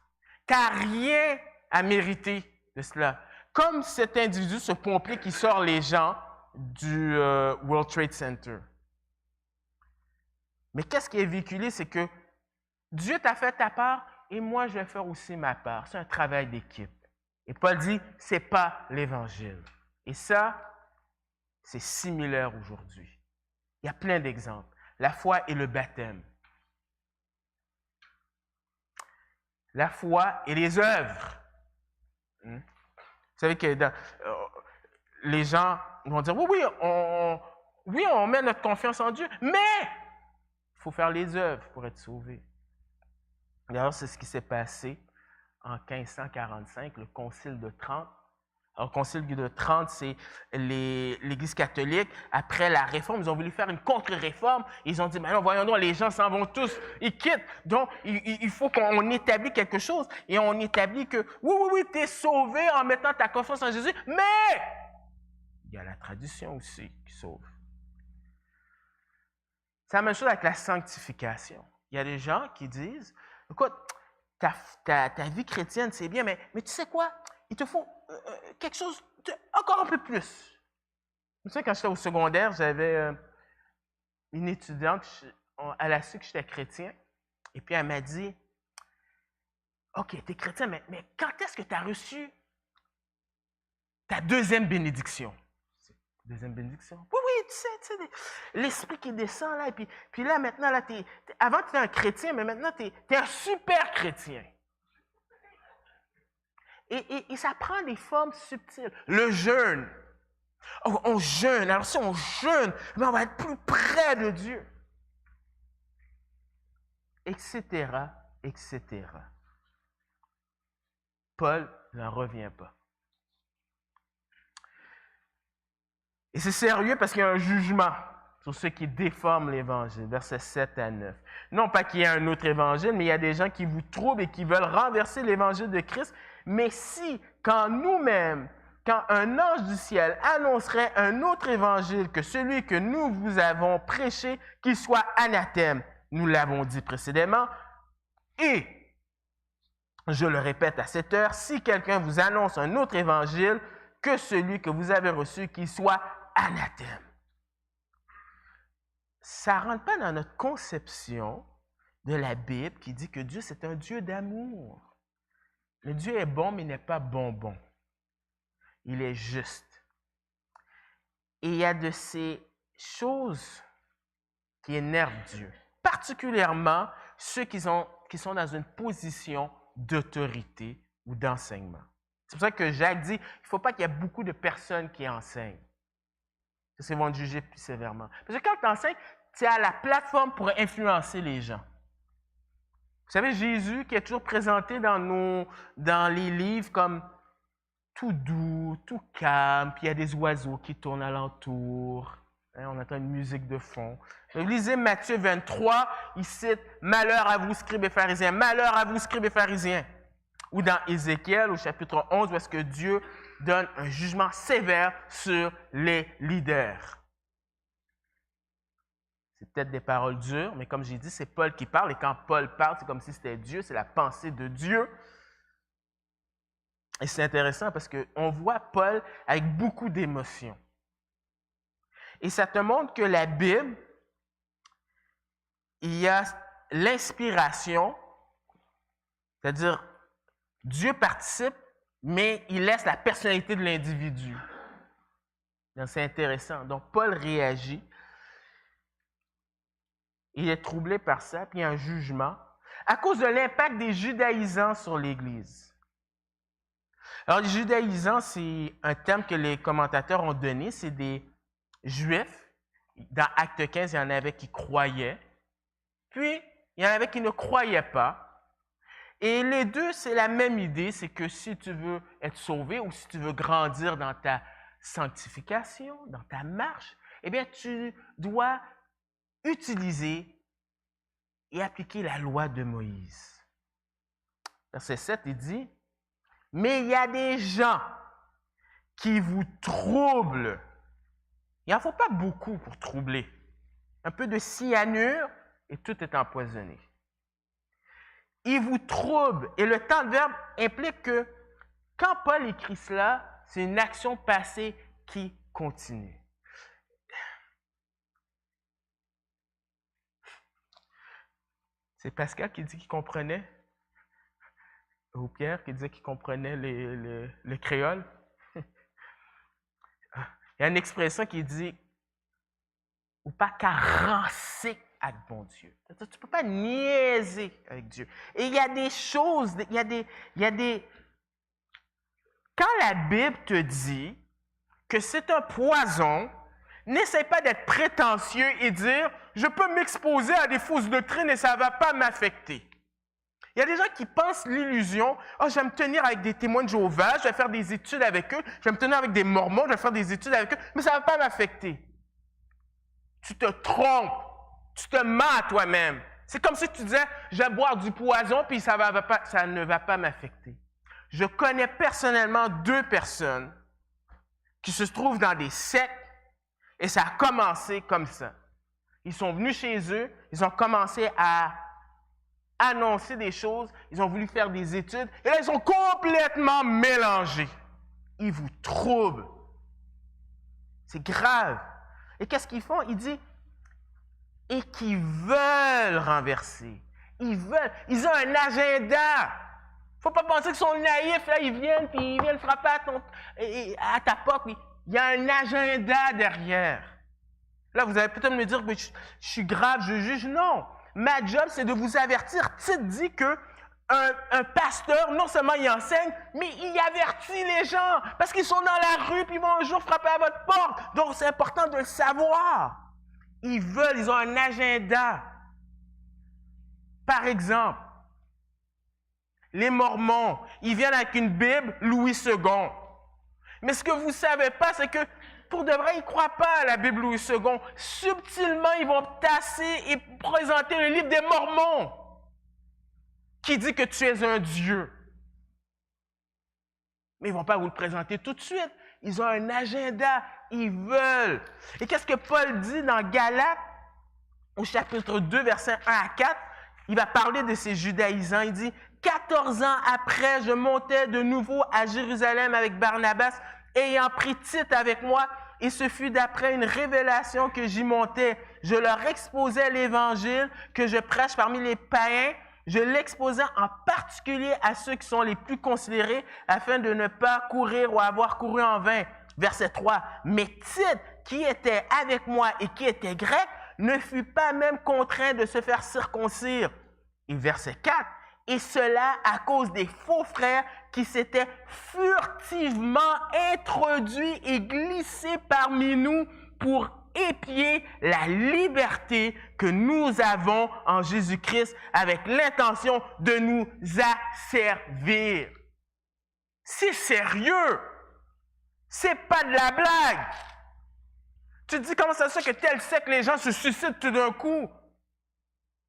[SPEAKER 1] Tu n'as rien à mériter de cela. Comme cet individu, ce pompier qui sort les gens du World Trade Center. Mais qu'est-ce qui est véhiculé? C'est que Dieu t'a fait ta part et moi, je vais faire aussi ma part. C'est un travail d'équipe. Et Paul dit, c'est pas l'Évangile. Et ça, c'est similaire aujourd'hui. Il y a plein d'exemples. La foi et le baptême. La foi et les œuvres. Vous savez que les gens vont dire, oui, on met notre confiance en Dieu, mais il faut faire les œuvres pour être sauvé. D'ailleurs, c'est ce qui s'est passé en 1545, le Concile de Trente. Alors, le Concile de Trente, c'est l'Église catholique. Après la Réforme, ils ont voulu faire une contre-réforme. Ils ont dit, mais non, voyons donc, les gens s'en vont tous, ils quittent. Donc, il faut qu'on établisse quelque chose. Et on établit que, oui, tu es sauvé en mettant ta confiance en Jésus, mais il y a la tradition aussi qui sauve. C'est la même chose avec la sanctification. Il y a des gens qui disent, écoute, ta vie chrétienne, c'est bien, mais tu sais quoi? Il te faut quelque chose encore un peu plus. Vous savez, quand j'étais au secondaire, j'avais une étudiante, elle a su que j'étais chrétien, et puis elle m'a dit, OK, tu es chrétien, mais quand est-ce que tu as reçu ta deuxième bénédiction? Deuxième bénédiction? Oui, tu sais, l'esprit qui descend là, et puis là, maintenant, là, avant, tu étais un chrétien, mais maintenant, tu es un super chrétien. Et ça prend des formes subtiles. Le jeûne. Oh, on jeûne. Alors, si on jeûne, on va être plus près de Dieu. Etc., etc. Paul n'en revient pas. Et c'est sérieux parce qu'il y a un jugement sur ceux qui déforment l'Évangile, versets 7 à 9. Non pas qu'il y ait un autre Évangile, mais il y a des gens qui vous troublent et qui veulent renverser l'Évangile de Christ. Mais si, quand un ange du ciel annoncerait un autre Évangile que celui que nous vous avons prêché, qu'il soit anathème, nous l'avons dit précédemment, et, je le répète à cette heure, si quelqu'un vous annonce un autre Évangile que celui que vous avez reçu, qu'il soit anathème. Ça ne rentre pas dans notre conception de la Bible qui dit que Dieu, c'est un Dieu d'amour. Le Dieu est bon, mais il n'est pas bonbon. Il est juste. Et il y a de ces choses qui énervent Dieu, particulièrement ceux qui sont dans une position d'autorité ou d'enseignement. C'est pour ça que Jacques dit, il ne faut pas qu'il y ait beaucoup de personnes qui enseignent. Parce qu'ils vont te juger plus sévèrement. Parce que quand tu enseignes, tu as la plateforme pour influencer les gens. Vous savez, Jésus qui est toujours présenté dans les livres comme tout doux, tout calme, puis il y a des oiseaux qui tournent alentour. On entend une musique de fond. Vous lisez Matthieu 23, il cite « Malheur à vous, scribes et pharisiens! Malheur à vous, scribes et pharisiens! » Ou dans Ézéchiel, au chapitre 11, où est-ce que Dieu donne un jugement sévère sur les leaders. C'est peut-être des paroles dures, mais comme j'ai dit, c'est Paul qui parle. Et quand Paul parle, c'est comme si c'était Dieu, c'est la pensée de Dieu. Et c'est intéressant parce qu'on voit Paul avec beaucoup d'émotion. Et ça te montre que la Bible, il y a l'inspiration, c'est-à-dire Dieu participe, mais il laisse la personnalité de l'individu. Donc, c'est intéressant. Donc, Paul réagit. Il est troublé par ça, puis il y a un jugement à cause de l'impact des judaïsants sur l'Église. Alors, les judaïsants, c'est un terme que les commentateurs ont donné. C'est des Juifs. Dans Acte 15, il y en avait qui croyaient. Puis, il y en avait qui ne croyaient pas. Et les deux, c'est la même idée. C'est que si tu veux être sauvé ou si tu veux grandir dans ta sanctification, dans ta marche, eh bien, tu dois utiliser et appliquer la loi de Moïse. Verset 7, il dit, « Mais il y a des gens qui vous troublent. » Il n'en faut pas beaucoup pour troubler. Un peu de cyanure et tout est empoisonné. Ils vous troublent. Et le temps de verbe implique que quand Paul écrit cela, c'est une action passée qui continue. C'est Pascal qui dit qu'il comprenait. Ou Pierre qui disait qu'il comprenait le créole. Il y a une expression qui dit « ou pas carencer avec bon Dieu ». Tu ne peux pas niaiser avec Dieu. Et il y a des choses, il y a des... Quand la Bible te dit que c'est un poison, n'essaie pas d'être prétentieux et dire « je peux m'exposer à des fausses doctrines et ça ne va pas m'affecter ». Il y a des gens qui pensent l'illusion, « oh, je vais me tenir avec des témoins de Jéhovah, je vais faire des études avec eux, je vais me tenir avec des mormons, je vais faire des études avec eux, mais ça ne va pas m'affecter. » Tu te trompes, tu te mens à toi-même. C'est comme si tu disais, « je vais boire du poison, puis ça ne va pas m'affecter. » Je connais personnellement 2 personnes qui se trouvent dans des sectes et ça a commencé comme ça. Ils sont venus chez eux, ils ont commencé à annoncer des choses, ils ont voulu faire des études et là, ils sont complètement mélangés. Ils vous troublent. C'est grave. Et qu'est-ce qu'ils font? Ils disent, et qu'ils veulent renverser. Ils ont un agenda. Il ne faut pas penser qu'ils sont naïfs, là, ils viennent frapper à ta porte. Il y a un agenda derrière. Là, vous allez peut-être me dire que je suis grave, je juge. Non. Ma job, c'est de vous avertir. Tite dit que un pasteur, non seulement il enseigne, mais il avertit les gens. Parce qu'ils sont dans la rue, puis ils vont un jour frapper à votre porte. Donc, c'est important de le savoir. Ils ont un agenda. Par exemple, les Mormons, ils viennent avec une Bible Louis II. Mais ce que vous ne savez pas, c'est que pour de vrai, ils ne croient pas à la Bible Louis II. Subtilement, ils vont tasser et présenter le livre des Mormons qui dit que tu es un Dieu. Mais ils ne vont pas vous le présenter tout de suite. Ils ont un agenda. Ils veulent. Et qu'est-ce que Paul dit dans Galates, au chapitre 2, versets 1 à 4? Il va parler de ces judaïsants. Il dit, 14 ans après, je montais de nouveau à Jérusalem avec Barnabas, ayant pris Tite avec moi, et ce fut d'après une révélation que j'y montais. Je leur exposais l'Évangile que je prêche parmi les païens. Je l'exposais en particulier à ceux qui sont les plus considérés, afin de ne pas courir ou avoir couru en vain. Verset 3. Mais Tite, qui était avec moi et qui était grec, ne fut pas même contraint de se faire circoncire. Et verset 4. Et cela à cause des faux frères qui s'étaient furtivement introduits et glissés parmi nous pour épier la liberté que nous avons en Jésus-Christ avec l'intention de nous asservir. C'est sérieux. C'est pas de la blague. Tu te dis comment ça se fait que tel secte, les gens se suicident tout d'un coup.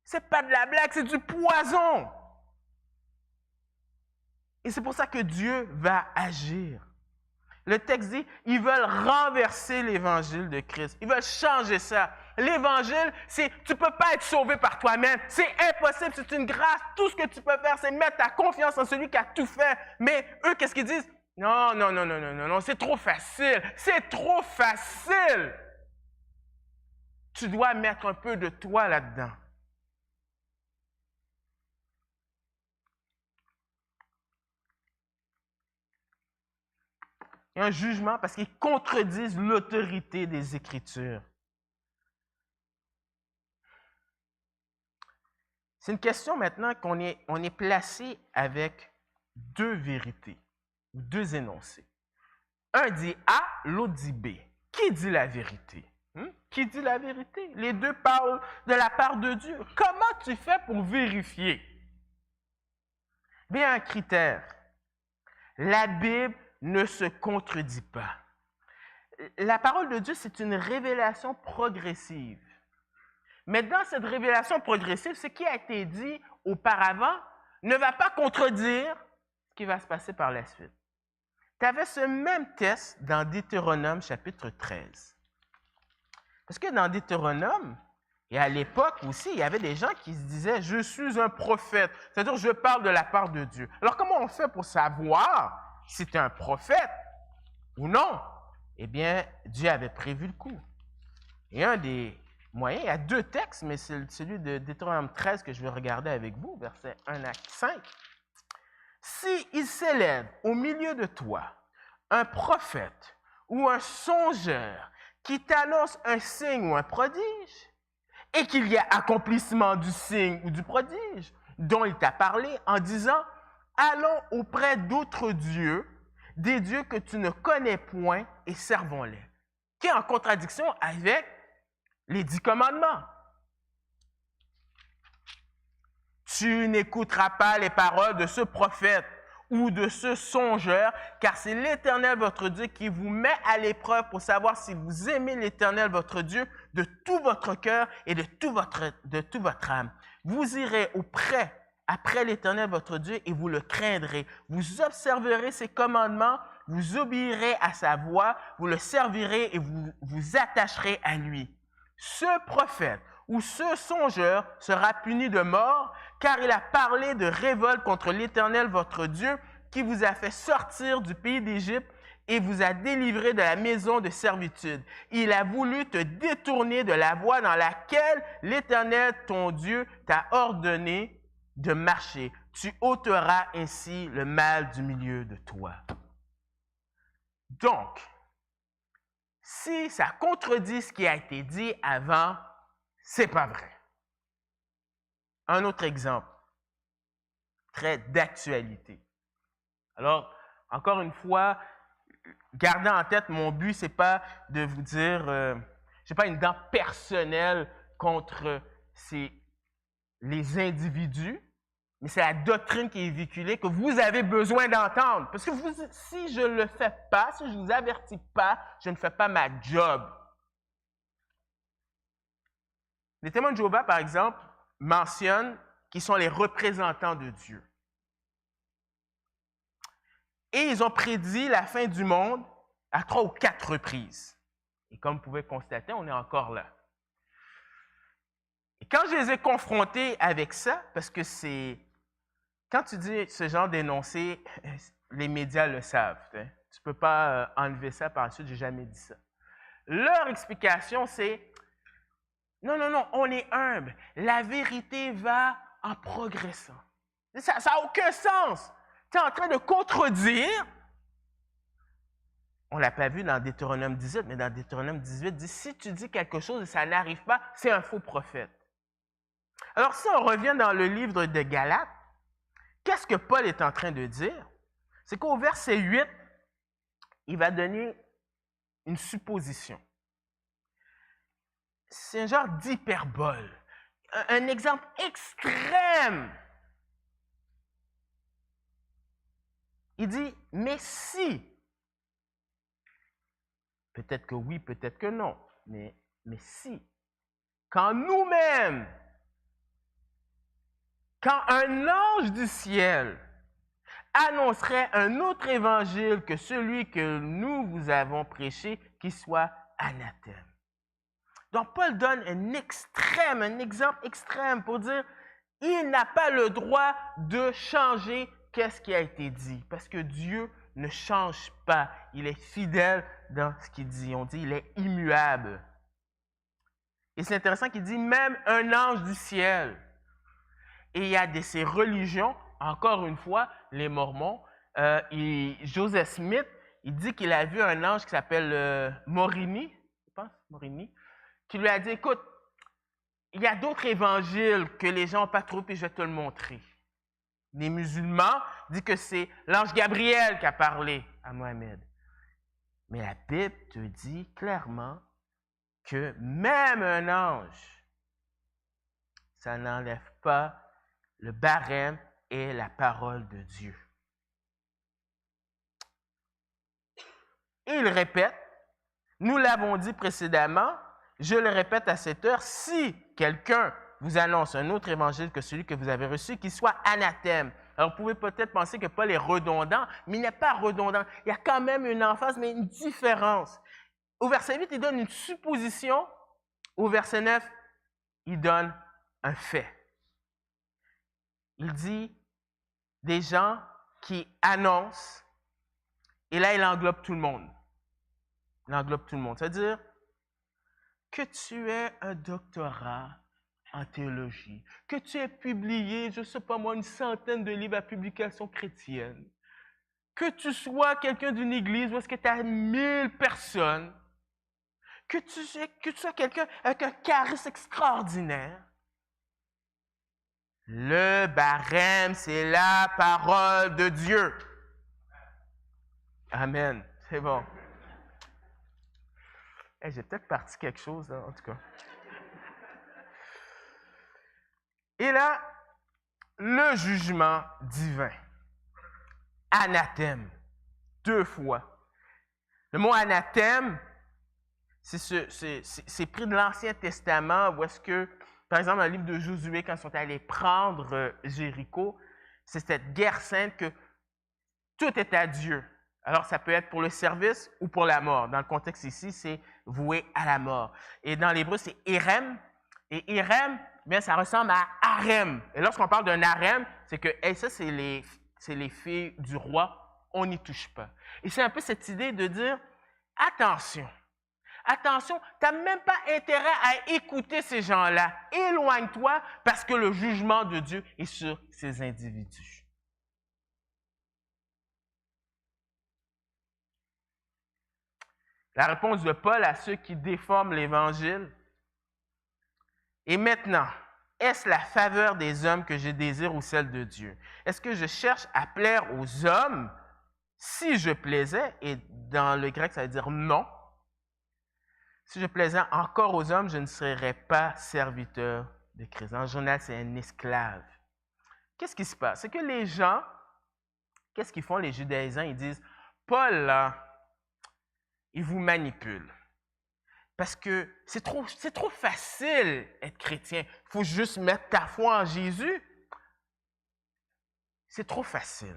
[SPEAKER 1] C'est pas de la blague, c'est du poison. Et c'est pour ça que Dieu va agir. Le texte dit, ils veulent renverser l'évangile de Christ. Ils veulent changer ça. L'évangile, c'est, tu ne peux pas être sauvé par toi-même. C'est impossible, c'est une grâce. Tout ce que tu peux faire, c'est mettre ta confiance en celui qui a tout fait. Mais eux, qu'est-ce qu'ils disent? Non, c'est trop facile. C'est trop facile. Tu dois mettre un peu de toi là-dedans. Il y a un jugement parce qu'ils contredisent l'autorité des Écritures. C'est une question maintenant qu'on est placé avec 2 vérités, ou 2 énoncés. Un dit A, l'autre dit B. Qui dit la vérité? Qui dit la vérité? Les 2 parlent de la part de Dieu. Comment tu fais pour vérifier? Bien, un critère. La Bible ne se contredit pas. La parole de Dieu, c'est une révélation progressive. Mais dans cette révélation progressive, ce qui a été dit auparavant ne va pas contredire ce qui va se passer par la suite. Tu avais ce même test dans Deutéronome chapitre 13. Parce que dans Deutéronome, et à l'époque aussi, il y avait des gens qui se disaient « Je suis un prophète », c'est-à-dire « Je parle de la part de Dieu ». Alors comment on fait pour savoir si tu es un prophète ou non? Eh bien, Dieu avait prévu le coup. Et un des moyens, il y a 2 textes, mais c'est celui de Deutéronome 13 que je vais regarder avec vous, versets 1 à 5. s'il s'élève au milieu de toi un prophète ou un songeur qui t'annonce un signe ou un prodige, et qu'il y a accomplissement du signe ou du prodige dont il t'a parlé en disant « Allons auprès d'autres dieux, des dieux que tu ne connais point, et servons-les », qui est en contradiction avec les 10 commandements. Tu n'écouteras pas les paroles de ce prophète ou de ce songeur, car c'est l'Éternel votre Dieu qui vous met à l'épreuve pour savoir si vous aimez l'Éternel votre Dieu de tout votre cœur et de toute votre âme. Vous irez après l'Éternel votre Dieu et vous le craindrez. Vous observerez ses commandements, vous obéirez à sa voix, vous le servirez et vous vous attacherez à lui. Ce prophète ou ce songeur sera puni de mort, car il a parlé de révolte contre l'Éternel votre Dieu, qui vous a fait sortir du pays d'Égypte et vous a délivré de la maison de servitude. Il a voulu te détourner de la voie dans laquelle l'Éternel ton Dieu t'a ordonné de marcher. Tu ôteras ainsi le mal du milieu de toi. Donc, si ça contredit ce qui a été dit avant, c'est pas vrai. Un autre exemple, très d'actualité. Alors, encore une fois, gardez en tête, mon but, c'est pas de vous dire, j'ai pas une dent personnelle contre les individus, mais c'est la doctrine qui est véhiculée que vous avez besoin d'entendre. Parce que si je ne le fais pas, si je ne vous avertis pas, je ne fais pas ma job. Les témoins de Jéhovah, par exemple, mentionnent qu'ils sont les représentants de Dieu. Et ils ont prédit la fin du monde à 3 ou 4 reprises. Et comme vous pouvez constater, on est encore là. Et quand je les ai confrontés avec ça, parce que c'est... Quand tu dis ce genre d'énoncé, les médias le savent. Hein? Tu ne peux pas enlever ça par la suite, je n'ai jamais dit ça. Leur explication, c'est non, on est humble. La vérité va en progressant. Ça n'a aucun sens. Tu es en train de contredire. On ne l'a pas vu dans Deutéronome 18, mais dans Deutéronome 18, dit si tu dis quelque chose et ça n'arrive pas, c'est un faux prophète. Alors, si on revient dans le livre de Galates, qu'est-ce que Paul est en train de dire? C'est qu'au verset 8, il va donner une supposition. C'est un genre d'hyperbole, un exemple extrême. Il dit, mais si, peut-être que oui, peut-être que non, mais si, quand nous-mêmes, quand un ange du ciel annoncerait un autre évangile que celui que nous vous avons prêché, qui soit anathème. Donc, Paul donne un exemple extrême pour dire il n'a pas le droit de changer qu'est-ce qui a été dit, parce que Dieu ne change pas. Il est fidèle dans ce qu'il dit. On dit il est immuable. Et c'est intéressant qu'il dit même un ange du ciel. Et il y a de ces religions, encore une fois, les Mormons, Joseph Smith, il dit qu'il a vu un ange qui s'appelle Morini, je pense, Morini, qui lui a dit, écoute, il y a d'autres évangiles que les gens n'ont pas trouvé, puis je vais te le montrer. Les musulmans disent que c'est l'ange Gabriel qui a parlé à Mohammed. Mais la Bible te dit clairement que même un ange, ça n'enlève pas le barème et la parole de Dieu. Et il répète, nous l'avons dit précédemment, je le répète à cette heure, si quelqu'un vous annonce un autre évangile que celui que vous avez reçu, qu'il soit anathème. Alors, vous pouvez peut-être penser que Paul est redondant, mais il n'est pas redondant. Il y a quand même une emphase, mais une différence. Au verset 8, il donne une supposition. Au verset 9, il donne un fait. Il dit des gens qui annoncent, et là, il englobe tout le monde. Il englobe tout le monde. C'est-à-dire que tu aies un doctorat, en théologie, que tu aies publié, je ne sais pas moi, une centaine de livres à publication chrétienne, que tu sois quelqu'un d'une église où est-ce que tu as 1000 personnes, que tu sois quelqu'un avec un charisme extraordinaire. Le barème, c'est la parole de Dieu. Amen. C'est bon. Hey, j'ai peut-être parti quelque chose, là, en tout cas. Et là, le jugement divin. Anathème. 2 fois. Le mot anathème, c'est pris de l'Ancien Testament où est-ce que, par exemple, dans le livre de Josué, quand ils sont allés prendre Jéricho, c'est cette guerre sainte que tout est à Dieu. Alors, ça peut être pour le service ou pour la mort. Dans le contexte ici, c'est voué à la mort. Et dans l'hébreu, c'est Hérem. Et Hérem, bien, ça ressemble à harem. Et lorsqu'on parle d'un harem, c'est que hey, ça, c'est les filles du roi, on n'y touche pas. Et c'est un peu cette idée de dire, attention, tu n'as même pas intérêt à écouter ces gens-là. Éloigne-toi parce que le jugement de Dieu est sur ces individus. La réponse de Paul à ceux qui déforment l'Évangile. Et maintenant, est-ce la faveur des hommes que je désire ou celle de Dieu? Est-ce que je cherche à plaire aux hommes si je plaisais? Et dans le grec, ça veut dire non. Si je plaisais encore aux hommes, je ne serais pas serviteur de Christ. En général, c'est un esclave. Qu'est-ce qui se passe? C'est que les gens, qu'est-ce qu'ils font, les judaïsants? Ils disent, Paul, là, il vous manipule. Parce que c'est trop facile être chrétien. Il faut juste mettre ta foi en Jésus. C'est trop facile.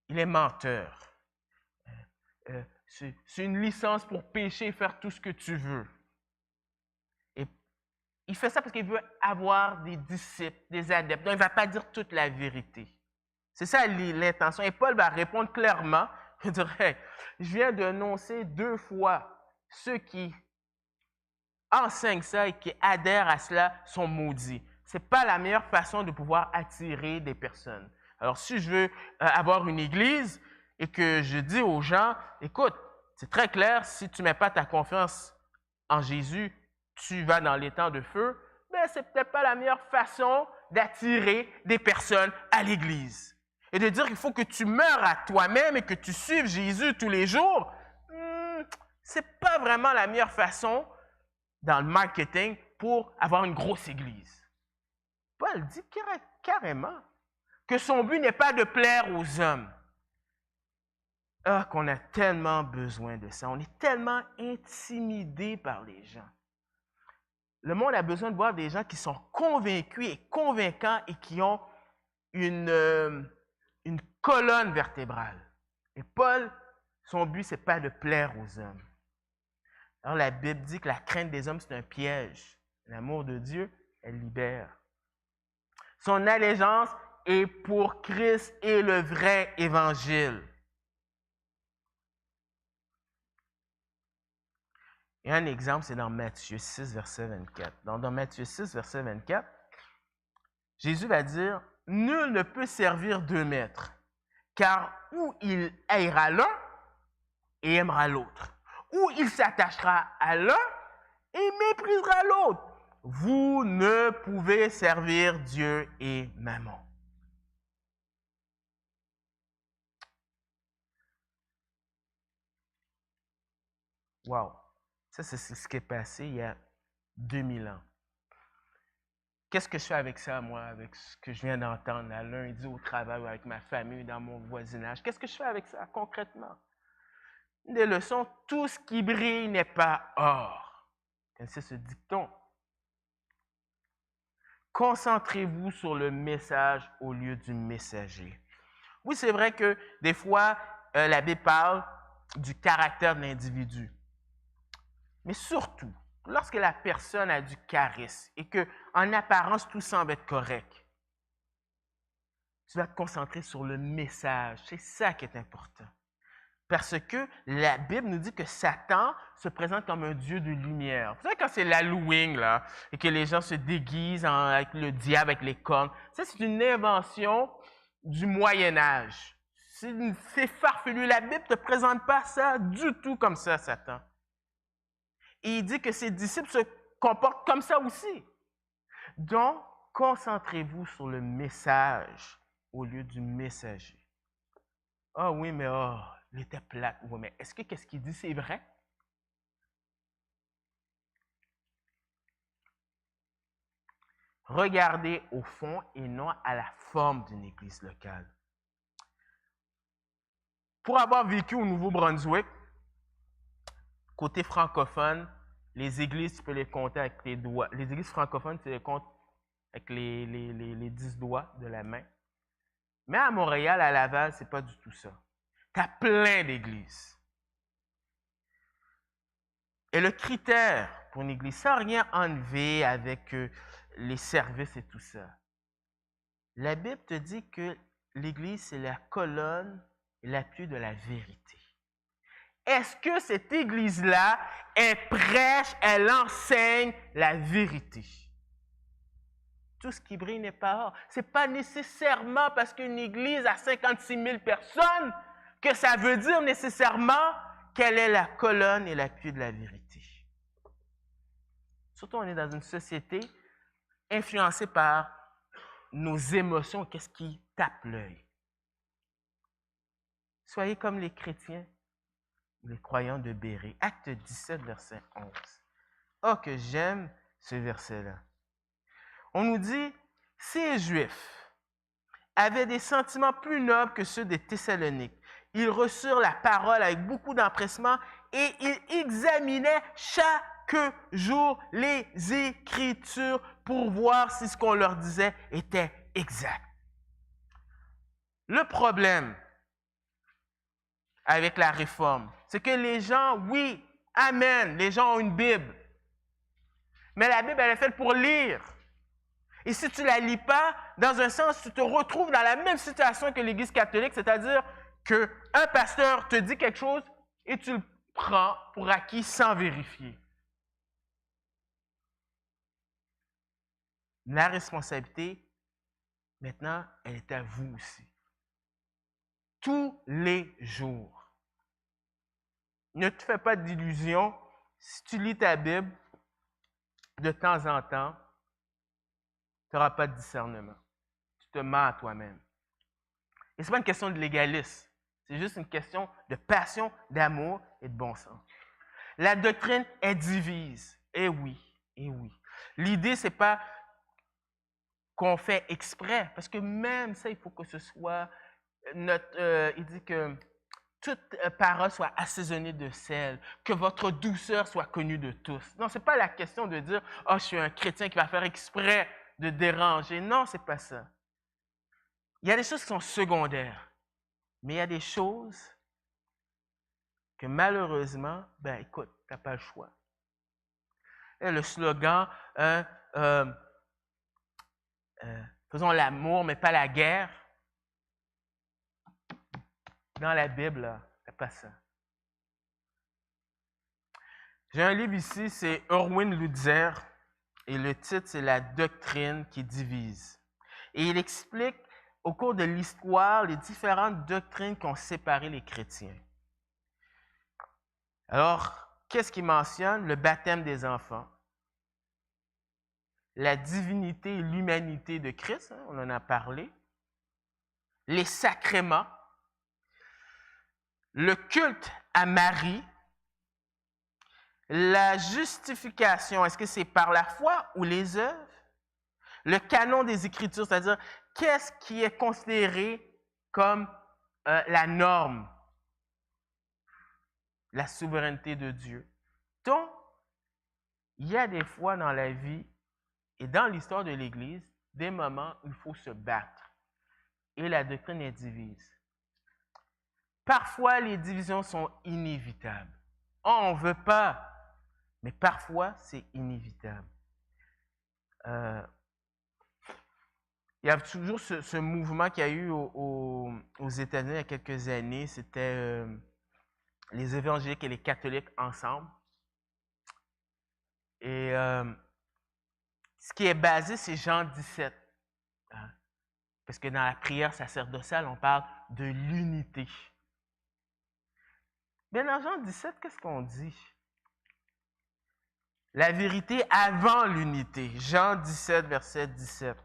[SPEAKER 1] Il est menteur. C'est une licence pour pécher et faire tout ce que tu veux. Et il fait ça parce qu'il veut avoir des disciples, des adeptes. Donc, il ne va pas dire toute la vérité. C'est ça l'intention. Et Paul va répondre clairement. Il dirait, je viens d'annoncer 2 fois ceux qui enseignent ça et qui adhèrent à cela sont maudits. Ce n'est pas la meilleure façon de pouvoir attirer des personnes. Alors, si je veux avoir une église et que je dis aux gens, écoute, c'est très clair, si tu ne mets pas ta confiance en Jésus, tu vas dans les temps de feu, mais ce n'est peut-être pas la meilleure façon d'attirer des personnes à l'église. Et de dire qu'il faut que tu meures à toi-même et que tu suives Jésus tous les jours, ce n'est pas vraiment la meilleure façon dans le marketing pour avoir une grosse église. Paul dit carrément que son but n'est pas de plaire aux hommes. Ah, qu'on a tellement besoin de ça. On est tellement intimidé par les gens. Le monde a besoin de voir des gens qui sont convaincus et convaincants et qui ont une colonne vertébrale. Et Paul, son but, ce n'est pas de plaire aux hommes. Alors la Bible dit que la crainte des hommes, c'est un piège. L'amour de Dieu, elle libère. Son allégeance est pour Christ et le vrai évangile. Et un exemple, c'est dans Matthieu 6, verset 24. Dans Matthieu 6, verset 24, Jésus va dire, « Nul ne peut servir 2 maîtres, car ou il haïra l'un et aimera l'autre, ou il s'attachera à l'un et méprisera l'autre. Vous ne pouvez servir Dieu et Mammon. » Wow! Ça, c'est ce qui est passé il y a 2000 ans. Qu'est-ce que je fais avec ça, moi, avec ce que je viens d'entendre à lundi au travail, avec ma famille, dans mon voisinage? Qu'est-ce que je fais avec ça concrètement? Une des leçons, tout ce qui brille n'est pas or. C'est ce dicton. Concentrez-vous sur le message au lieu du messager. Oui, c'est vrai que des fois, la Bible parle du caractère de l'individu. Mais surtout, lorsque la personne a du charisme et qu'en apparence, tout semble être correct, tu vas te concentrer sur le message. C'est ça qui est important. Parce que la Bible nous dit que Satan se présente comme un dieu de lumière. Vous savez, quand c'est l'Halloween, là, et que les gens se déguisent avec le diable, avec les cornes, ça, c'est une invention du Moyen-Âge. C'est farfelu. La Bible ne te présente pas ça du tout comme ça, Satan. Et il dit que ses disciples se comportent comme ça aussi. Donc, concentrez-vous sur le message au lieu du messager. Ah oui, mais il était plate. Oui, mais est-ce que qu'est-ce qu'il dit, c'est vrai? Regardez au fond et non à la forme d'une église locale. Pour avoir vécu au Nouveau-Brunswick, côté francophone, les églises, tu peux les compter avec tes doigts. Les églises francophones, tu les comptes avec les 10 doigts de la main. Mais à Montréal, à Laval, c'est pas du tout ça. Tu as plein d'églises. Et le critère pour une église, sans rien enlever avec les services et tout ça, la Bible te dit que l'église, c'est la colonne et l'appui de la vérité. Est-ce que cette église-là, elle prêche, elle enseigne la vérité? Tout ce qui brille n'est pas or. Ce n'est pas nécessairement parce qu'une église a 56 000 personnes que ça veut dire nécessairement qu'elle est la colonne et l'appui de la vérité. Surtout, on est dans une société influencée par nos émotions, qu'est-ce qui tape l'œil. Soyez comme les chrétiens, les croyants de Bérée. Acte 17, verset 11. Oh, que j'aime ce verset-là. On nous dit, ces Juifs avaient des sentiments plus nobles que ceux des Thessaloniques. Ils reçurent la parole avec beaucoup d'empressement et ils examinaient chaque jour les Écritures pour voir si ce qu'on leur disait était exact. Le problème avec la réforme, c'est que les gens, oui, amen, les gens ont une Bible, mais la Bible, elle est faite pour lire. Et si tu ne la lis pas, dans un sens, tu te retrouves dans la même situation que l'Église catholique, c'est-à-dire qu'un pasteur te dit quelque chose et tu le prends pour acquis sans vérifier. La responsabilité, maintenant, elle est à vous aussi. Tous les jours. Ne te fais pas d'illusions. Si tu lis ta Bible, de temps en temps, tu n'auras pas de discernement. Tu te mens à toi-même. Et ce n'est pas une question de légalisme. C'est juste une question de passion, d'amour et de bon sens. La doctrine, elle divise. Eh oui, eh oui. L'idée, ce n'est pas qu'on fait exprès, parce que même ça, il faut que ce soit il dit que toute parole soit assaisonnée de sel, que votre douceur soit connue de tous. Non, ce n'est pas la question de dire « Oh, je suis un chrétien qui va faire exprès de déranger ». Non, ce n'est pas ça. Il y a des choses qui sont secondaires, mais il y a des choses que malheureusement, ben écoute, tu n'as pas le choix. Et le slogan faisons l'amour, mais pas la guerre. Dans la Bible, il n'y a pas ça. J'ai un livre ici, c'est Erwin Lutzer, et le titre, c'est La doctrine qui divise. Et il explique au cours de l'histoire les différentes doctrines qui ont séparé les chrétiens. Alors, qu'est-ce qu'il mentionne? Le baptême des enfants, la divinité et l'humanité de Christ, hein, on en a parlé, les sacrements, le culte à Marie, la justification, est-ce que c'est par la foi ou les œuvres? Le canon des Écritures, c'est-à-dire qu'est-ce qui est considéré comme la norme? La souveraineté de Dieu. Donc, il y a des fois dans la vie et dans l'histoire de l'Église, des moments où il faut se battre. Et la doctrine est divise. Parfois, les divisions sont inévitables. On ne veut pas, mais parfois, c'est inévitable. Il y a toujours ce mouvement qu'il y a eu aux États-Unis il y a quelques années, c'était les évangéliques et les catholiques ensemble. Et ce qui est basé, c'est Jean 17. Hein? Parce que dans la prière sacerdotale, on parle de l'unité. Mais dans Jean 17, qu'est-ce qu'on dit? La vérité avant l'unité. Jean 17, verset 17.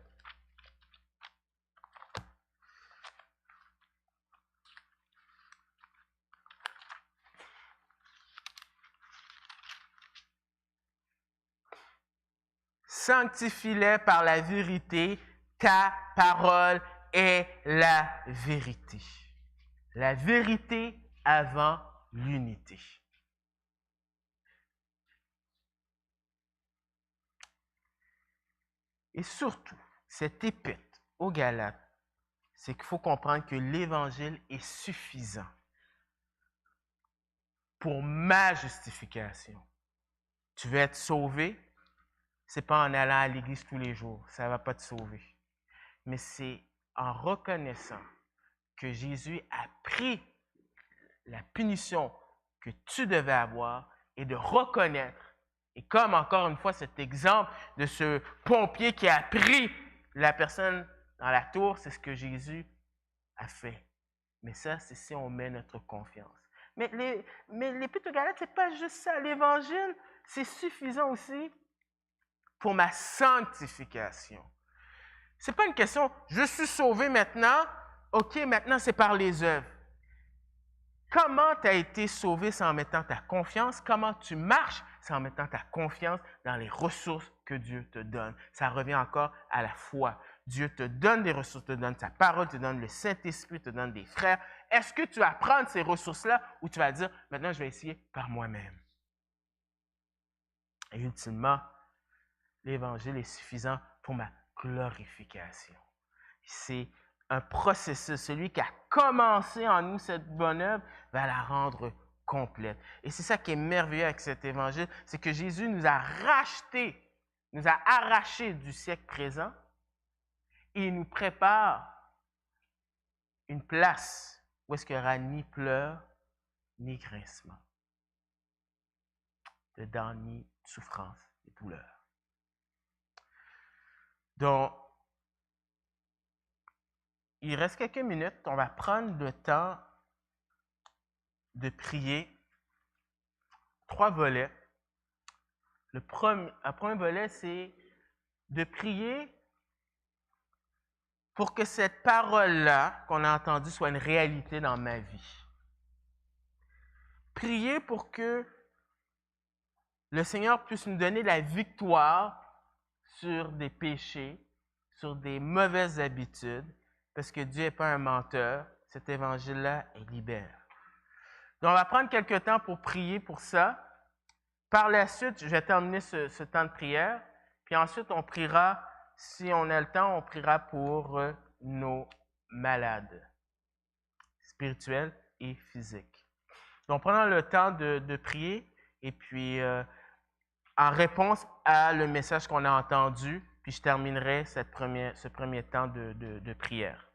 [SPEAKER 1] Sanctifie-les par la vérité, ta parole est la vérité. La vérité avant l'unité. Et surtout, cette épître aux Galates, c'est qu'il faut comprendre que l'Évangile est suffisant pour ma justification. Tu veux être sauvé, ce n'est pas en allant à l'église tous les jours, ça ne va pas te sauver. Mais c'est en reconnaissant que Jésus a pris la punition que tu devais avoir et de reconnaître. Et comme encore une fois cet exemple de ce pompier qui a pris la personne dans la tour, c'est ce que Jésus a fait. Mais ça, c'est si on met notre confiance. Mais l'Épître aux Galates, ce n'est pas juste ça. L'Évangile, c'est suffisant aussi pour ma sanctification. Ce n'est pas une question, je suis sauvé maintenant, ok, maintenant c'est par les œuvres. Comment tu as été sauvé, c'est en mettant ta confiance. Comment tu marches, c'est en mettant ta confiance dans les ressources que Dieu te donne. Ça revient encore à la foi. Dieu te donne des ressources, te donne sa parole, te donne le Saint-Esprit, te donne des frères. Est-ce que tu vas prendre ces ressources-là ou tu vas dire, maintenant je vais essayer par moi-même? Et ultimement, l'Évangile est suffisant pour ma glorification. C'est un processus. Celui qui a commencé en nous cette bonne œuvre va la rendre complète. Et c'est ça qui est merveilleux avec cet évangile, c'est que Jésus nous a rachetés, nous a arrachés du siècle présent et il nous prépare une place où est-ce qu'il n'y aura ni pleurs, ni grincement, de dents, ni souffrance, ni douleur. Donc, il reste quelques minutes. On va prendre le temps de prier. 3 volets. Le premier volet, c'est de prier pour que cette parole-là qu'on a entendue soit une réalité dans ma vie. Prier pour que le Seigneur puisse nous donner la victoire sur des péchés, sur des mauvaises habitudes, parce que Dieu n'est pas un menteur. Cet évangile-là, il libère. Donc, on va prendre quelques temps pour prier pour ça. Par la suite, je vais terminer ce temps de prière. Puis ensuite, on priera, si on a le temps, on priera pour nos malades, spirituels et physiques. Donc, prenons le temps de prier et puis en réponse à le message qu'on a entendu, puis je terminerai ce premier temps de prière.